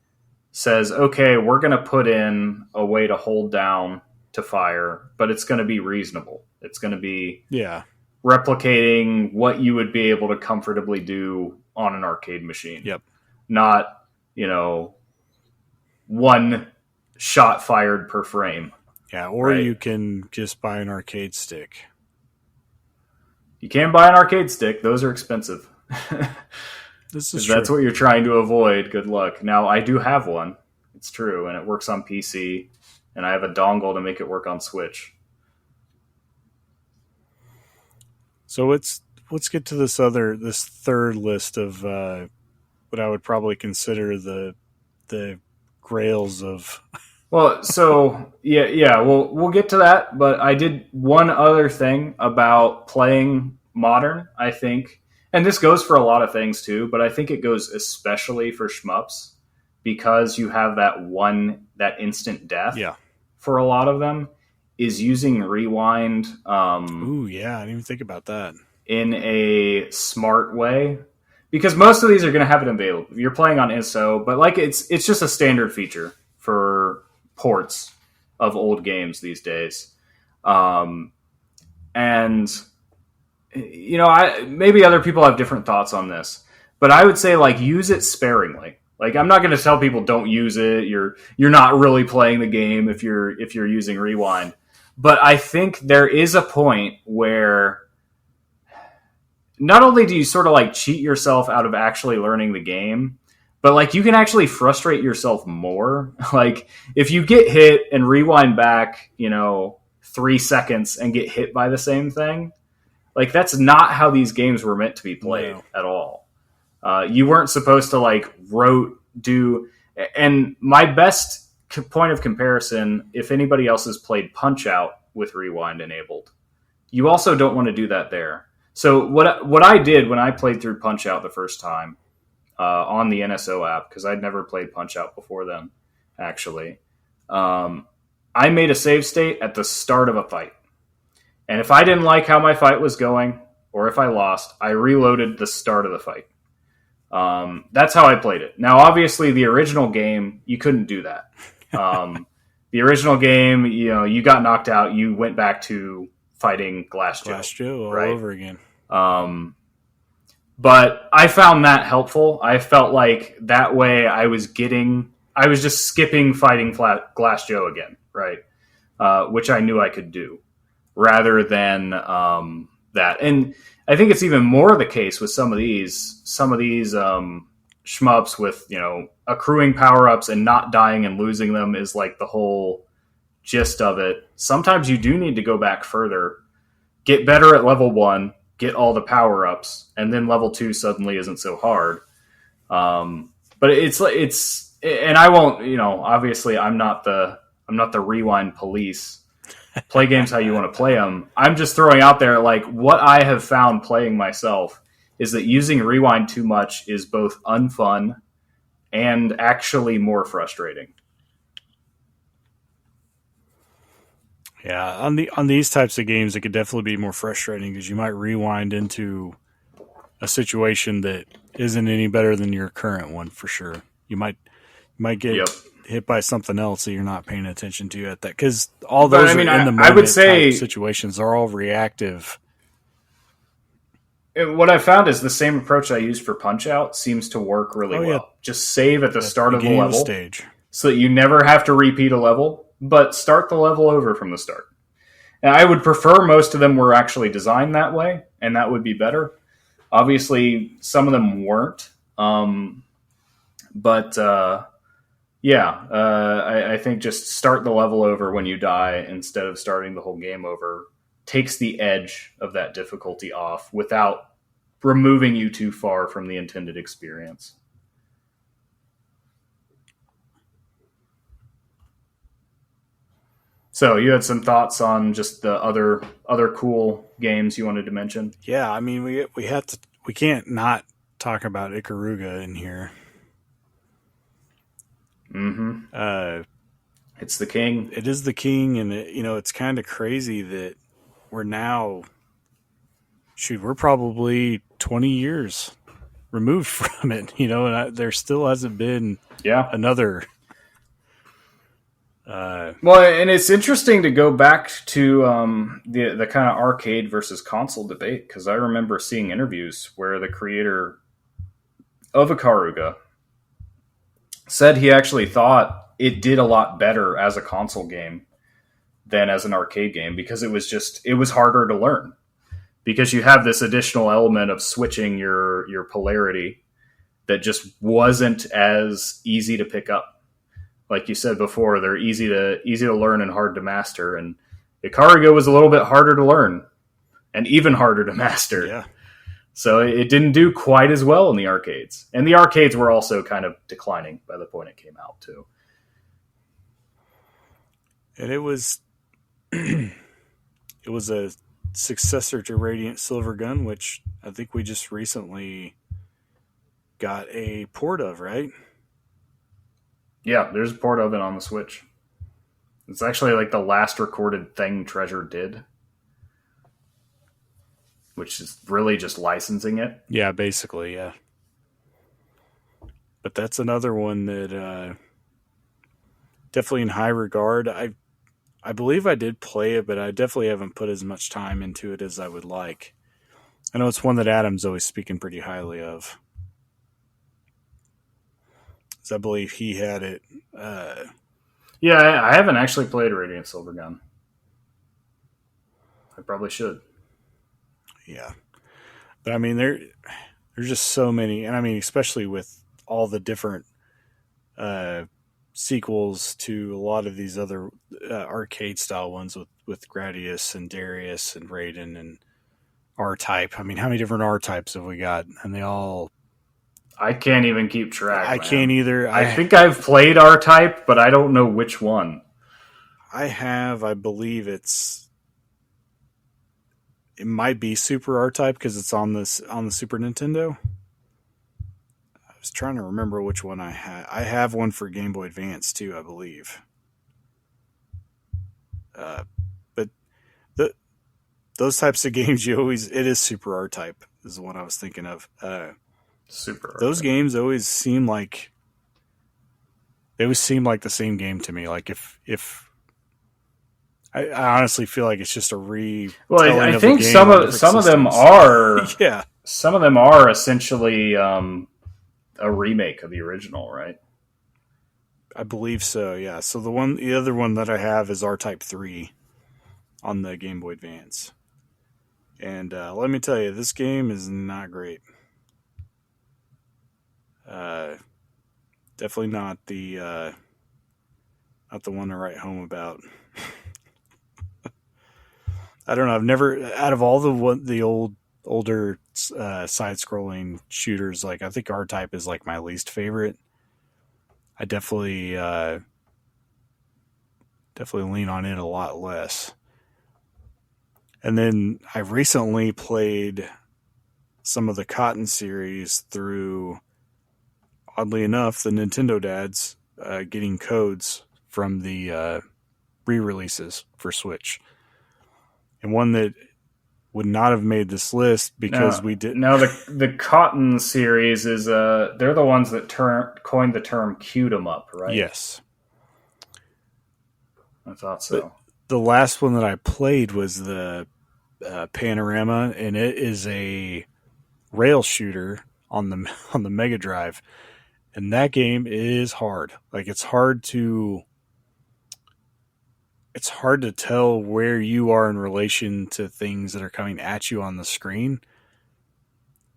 says, okay, we're going to put in a way to hold down to fire, but it's going to be reasonable. It's going to be replicating what you would be able to comfortably do on an arcade machine. Yep. Not, one shot fired per frame. Yeah, or right? You can just buy an arcade stick. You can buy an arcade stick. Those are expensive. This is true. That's what you're trying to avoid. Good luck. Now, I do have one. It's true, and it works on PC, and I have a dongle to make it work on Switch. So let's get to this third list of what I would probably consider the grails of. Well, so yeah. We'll get to that, but I did one other thing about playing modern, I think, and this goes for a lot of things too, but I think it goes especially for shmups because you have that instant death. Yeah. For a lot of them, is using rewind. Ooh, yeah, I didn't even think about that. In a smart way, because most of these are going to have it available. You're playing on ISO, but like it's just a standard feature for ports of old games these days. And maybe other people have different thoughts on this, but I would say like use it sparingly. Like I'm not going to tell people don't use it. You're not really playing the game if you're using rewind. But I think there is a point where not only do you sort of like cheat yourself out of actually learning the game, but like you can actually frustrate yourself more. Like if you get hit and rewind back, 3 seconds and get hit by the same thing, like that's not how these games were meant to be played at all. You weren't supposed to and my best point of comparison, if anybody else has played Punch-Out with rewind enabled, you also don't want to do that there. So what I did when I played through Punch-Out the first time on the NSO app, because I'd never played Punch-Out before then, actually, I made a save state at the start of a fight. And if I didn't like how my fight was going, or if I lost, I reloaded the start of the fight. That's how I played it. Now, obviously, the original game, you couldn't do that. The original game, you got knocked out, you went back to fighting Glass Joe all over again. But I found that helpful. I felt like that way I was just skipping fighting Glass Joe again, right? Which I knew I could do, rather than that. And I think it's even more the case with some of these shmups with, accruing power-ups and not dying and losing them is like the whole gist of it. Sometimes you do need to go back further, get better at level 1, get all the power-ups, and then level 2 suddenly isn't so hard. But it's and I won't, obviously I'm not the rewind police. Play games how you want to play them. I'm just throwing out there, like, what I have found playing myself is that using rewind too much is both unfun and actually more frustrating. Yeah, on these types of games, it could definitely be more frustrating because you might rewind into a situation that isn't any better than your current one for sure. You might get hit by something else that you're not paying attention to at that, because all those are in the moment. I would say situations are all reactive. What I found is the same approach I used for Punch-Out seems to work really well. Yeah. Just save at the start of the level stage, so that you never have to repeat a level, but start the level over from the start. And I would prefer most of them were actually designed that way, and that would be better. Obviously, some of them weren't. I think just start the level over when you die instead of starting the whole game over takes the edge of that difficulty off without removing you too far from the intended experience. So you had some thoughts on just the other cool games you wanted to mention? Yeah, I mean we can't not talk about Ikaruga in here. Mm-hmm. It's the king. It is the king, and it's kind of crazy that we're now, we're probably 20 years removed from it, and there still hasn't been another. Well, and it's interesting to go back to the kind of arcade versus console debate, because I remember seeing interviews where the creator of Ikaruga said he actually thought it did a lot better as a console game than as an arcade game, because it was harder to learn, because you have this additional element of switching your polarity that just wasn't as easy to pick up. Like you said before, they're easy to learn and hard to master, and Ikaruga was a little bit harder to learn and even harder to master. Yeah. So it didn't do quite as well in the arcades. And the arcades were also kind of declining by the point it came out, too. And it was a successor to Radiant Silvergun, which I think we just recently got a port of, right? Yeah, there's a port of it on the Switch. It's actually like the last recorded thing Treasure did, which is really just licensing it. Yeah, basically, yeah. But that's another one that definitely in high regard. I believe I did play it, but I definitely haven't put as much time into it as I would like. I know it's one that Adam's always speaking pretty highly of. I believe he had it. Yeah, I haven't actually played Radiant Silvergun. I probably should. Yeah. But I mean, there's just so many, and I mean, especially with all the different sequels to a lot of these other arcade style ones with Gradius and Darius and Raiden and R-Type. I mean, how many different R-Types have we got? And they all... I can't even keep track. I can't either. I think I've played R-Type, but I don't know which one. I believe it might be Super R-Type because it's on the Super Nintendo. I was trying to remember which one I had. I have one for Game Boy Advance too, I believe. But those types of games, it is Super R-Type is the one I was thinking of. Super. Those games always seem like the same game to me. Like if I honestly feel like it's just a Well, I think some of them are yeah. Some of them are essentially a remake of the original, right? I believe so. Yeah. So the other one that I have is R-Type 3 on the Game Boy Advance, and let me tell you, this game is not great. Definitely not the one to write home about. I don't know. I've never, out of all the older side-scrolling shooters, like I think R-Type is like my least favorite. I definitely lean on it a lot less. And then I recently played some of the Cotton series through, oddly enough, the Nintendo dads getting codes from the re-releases for Switch. And one that would not have made this list because we didn't. No, the Cotton series is they're the ones that coined the term "queued 'em up," right? Yes, I thought so. But the last one that I played was the Panorama, and it is a rail shooter on the Mega Drive, and that game is hard. Like it's hard to tell where you are in relation to things that are coming at you on the screen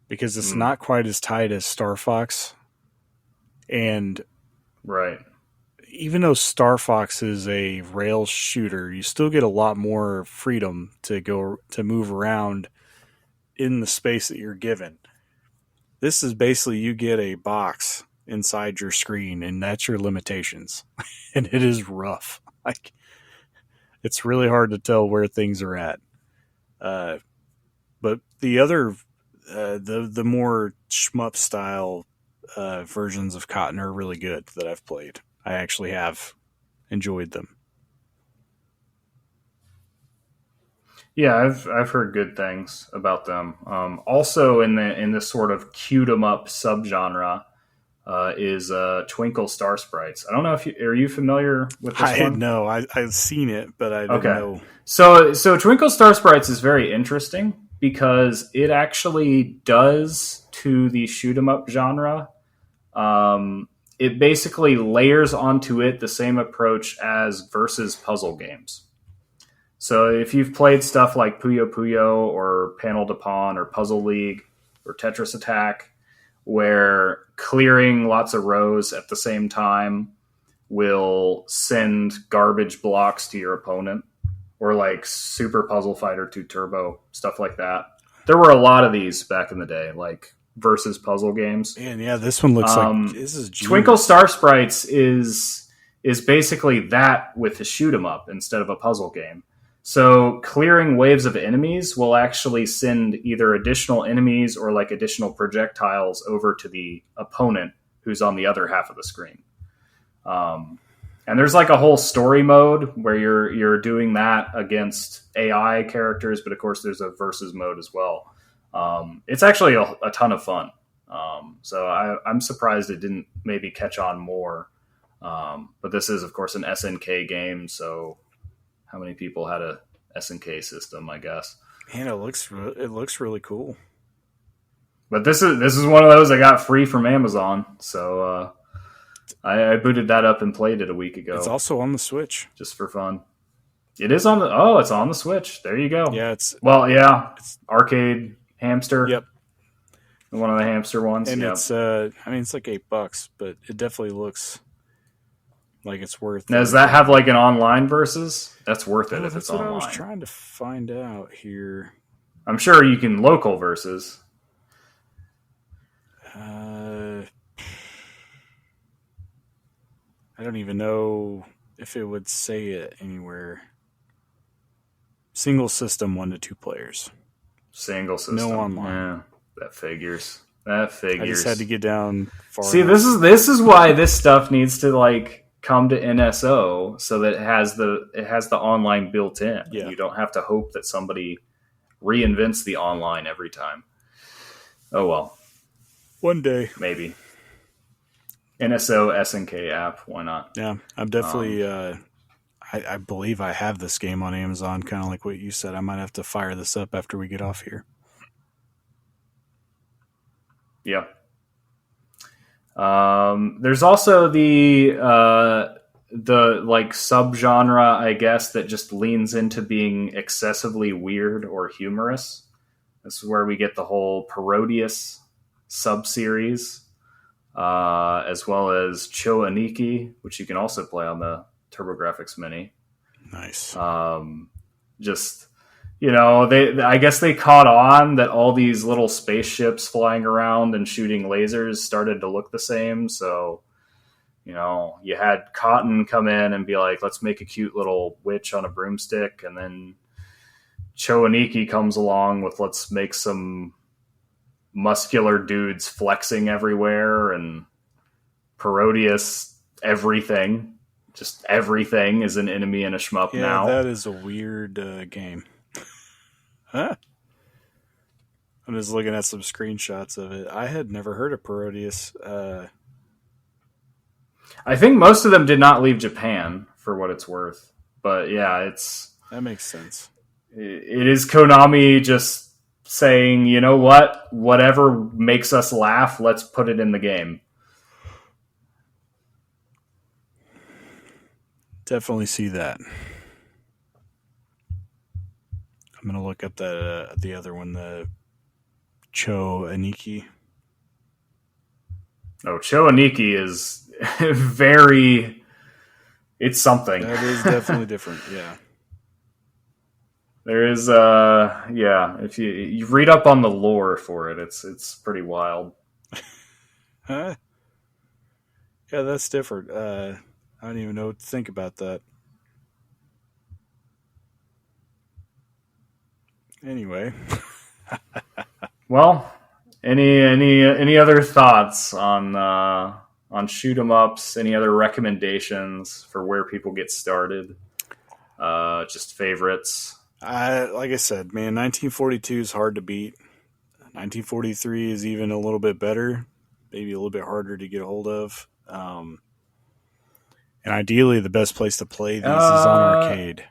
because it's not quite as tight as Star Fox. And right. even though Star Fox is a rail shooter, you still get a lot more freedom to move around in the space that you're given. This is basically you get a box inside your screen, and that's your limitations. And it is rough. Like, it's really hard to tell where things are at. But the other, the more shmup style versions of Cotton are really good that I've played. I actually have enjoyed them. Yeah, I've heard good things about them. Also, in this sort of cute 'em up subgenre is Twinkle Star Sprites. I don't know if are you familiar with this one? No, I've seen it, but I didn't know. So Twinkle Star Sprites is very interesting because it actually does to the shoot 'em up genre. It basically layers onto it the same approach as versus puzzle games. So if you've played stuff like Puyo Puyo or Panel de Pon or Puzzle League or Tetris Attack, where clearing lots of rows at the same time will send garbage blocks to your opponent, or like Super Puzzle Fighter 2 Turbo, stuff like that. There were a lot of these back in the day, like versus puzzle games. And yeah, this one looks like this is genius. Twinkle Star Sprites is basically that with a shoot 'em up instead of a puzzle game. So clearing waves of enemies will actually send either additional enemies or like additional projectiles over to the opponent who's on the other half of the screen. And there's like a whole story mode where you're doing that against AI characters, but of course there's a versus mode as well. It's actually a ton of fun. So I'm surprised it didn't maybe catch on more. But this is of course an SNK game, so how many people had a SNK system, I guess. Man, it looks really cool. But this is one of those I got free from Amazon, so I booted that up and played it a week ago. It's also on the Switch, just for fun. It is it's on the Switch. There you go. Yeah, it's Arcade Hamster. Yep, one of the hamster ones. And it's it's like $8, but it definitely looks like it's worth. Now, does that have like an online versus? That's worth it if it's online. That's what I was trying to find out here. I'm sure you can local versus. I don't even know if it would say it anywhere. Single system, 1 to 2 players. Single system. No online. Yeah, that figures. I just had to get down far See, enough. this is why this stuff needs to like come to NSO so that it has the online built in. Yeah. You don't have to hope that somebody reinvents the online every time. Oh well. One day. Maybe. NSO SNK app, why not? Yeah, I'm definitely I believe I have this game on Amazon, kind of like what you said. I might have to fire this up after we get off here. Yeah. There's also the like subgenre, I guess, that just leans into being excessively weird or humorous. This is where we get the whole Parodius sub-series, as well as Cho Aniki, which you can also play on the TurboGrafx Mini. Nice. Just, I guess they caught on that all these little spaceships flying around and shooting lasers started to look the same. So, you had Cotton come in and be like, let's make a cute little witch on a broomstick. And then Cho Aniki comes along with, let's make some muscular dudes flexing everywhere, and Parodius everything. Just everything is an enemy in a shmup now. That is a weird game. Huh? I'm just looking at some screenshots of it. I had never heard of Parodius. I think most of them did not leave Japan, for what it's worth. But yeah, that makes sense. It is Konami just saying, you know what? Whatever makes us laugh, let's put it in the game. Definitely see that. I'm going to look up the other one, the Cho Aniki. Oh, Cho Aniki is very it's something. That is definitely different. Yeah. There is, if you read up on the lore for it, it's pretty wild. Huh? Yeah, that's different. I don't even know what to think about that. Anyway. Well, any other thoughts on shoot 'em ups? Any other recommendations for where people get started? Just favorites. Like I said, man, 1942 is hard to beat. 1943 is even a little bit better, maybe a little bit harder to get a hold of. And ideally, the best place to play these is on arcade.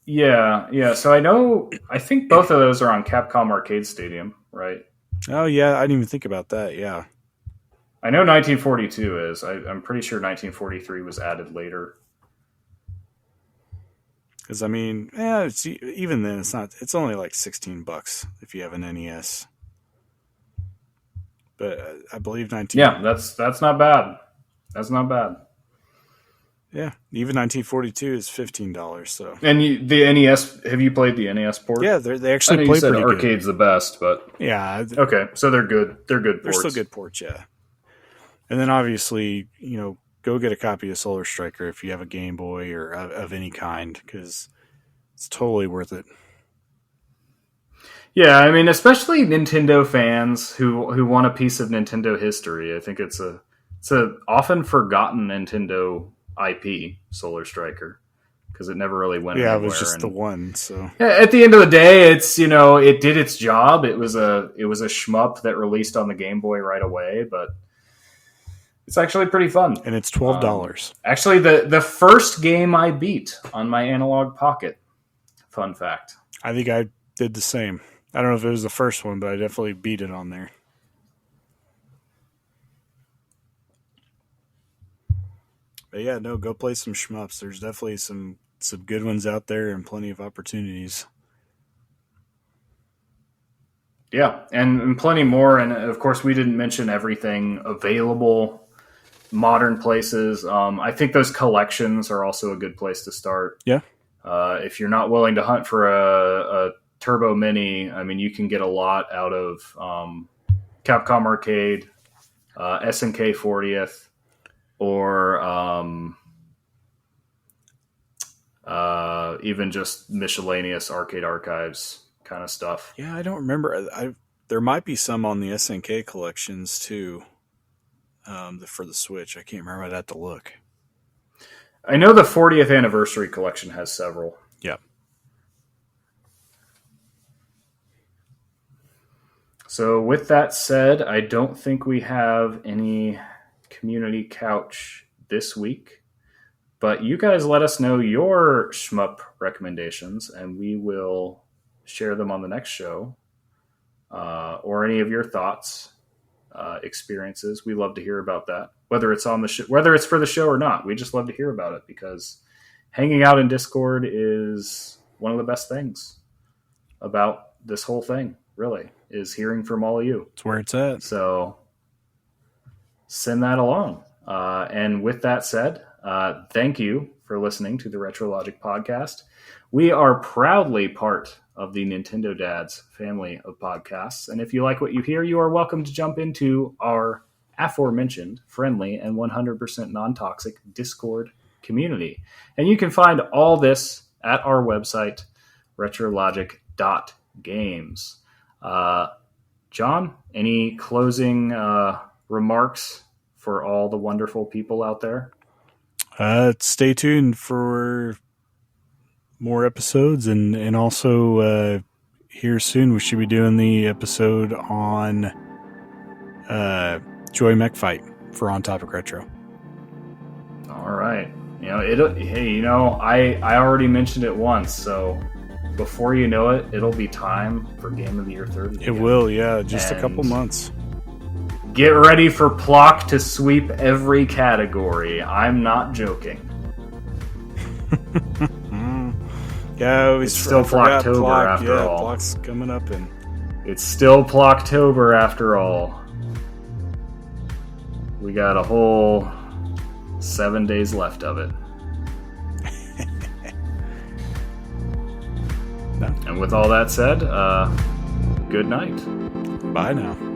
Yeah. So I think both of those are on Capcom Arcade Stadium, right? Oh, yeah, I didn't even think about that, yeah. I know 1942 is. I'm pretty sure 1943 was added later. Because, I mean, yeah, even then, it's only like $16 if you have an NES. But I believe 19... Yeah, that's not bad. That's not bad. Yeah, even 1942 is $15. So, and the NES, have you played the NES port? Yeah, they actually play pretty good. Arcade's the best, but yeah, okay, so they're good. They're good ports. They're still good ports, yeah. And then obviously, go get a copy of Solar Striker if you have a Game Boy or of any kind, because it's totally worth it. Yeah, I mean, especially Nintendo fans who want a piece of Nintendo history. I think it's a often forgotten Nintendo IP, Solar Striker, because it never really went anywhere. Yeah, it was just the one. So at the end of the day, it's it did its job. It was a shmup that released on the Game Boy right away, but it's actually pretty fun. And it's $12. Actually, the first game I beat on my Analog Pocket. Fun fact. I think I did the same. I don't know if it was the first one, but I definitely beat it on there. But yeah, no, go play some shmups. There's definitely some good ones out there and plenty of opportunities. Yeah, and plenty more. And of course, we didn't mention everything available, modern places. I think those collections are also a good place to start. Yeah. If you're not willing to hunt for a Turbo Mini, I mean, you can get a lot out of Capcom Arcade, SNK 40th, or even just miscellaneous arcade archives kind of stuff. Yeah, I don't remember. There might be some on the SNK collections too, for the Switch. I can't remember. I'd have to look. I know the 40th anniversary collection has several. Yeah. So with that said, I don't think we have any community couch this week, but you guys let us know your shmup recommendations and we will share them on the next show, or any of your thoughts, experiences. We love to hear about that, whether it's on the whether it's for the show or not. We just love to hear about it because hanging out in Discord is one of the best things about this whole thing, really, is hearing from all of you. It's where it's at. So send that along. And with that said, thank you for listening to the RetroLogic podcast. We are proudly part of the Nintendo Dads family of podcasts. And if you like what you hear, you are welcome to jump into our aforementioned friendly and 100% non-toxic Discord community. And you can find all this at our website, retrologic.games. John, any closing remarks for all the wonderful people out there? Stay tuned for more episodes, and also here soon we should be doing the episode on Joy Mech Fight for On Topic Retro. All right. I already mentioned it once, so before you know it, it'll be time for Game of the Year 30. It will, yeah, just a couple months. Get ready for Plok to sweep every category. I'm not joking. Yeah, it's still Ploktober after all. Plok's coming up, and it's still Ploktober after all. We got a whole 7 days left of it. No. And with all that said, good night. Bye now.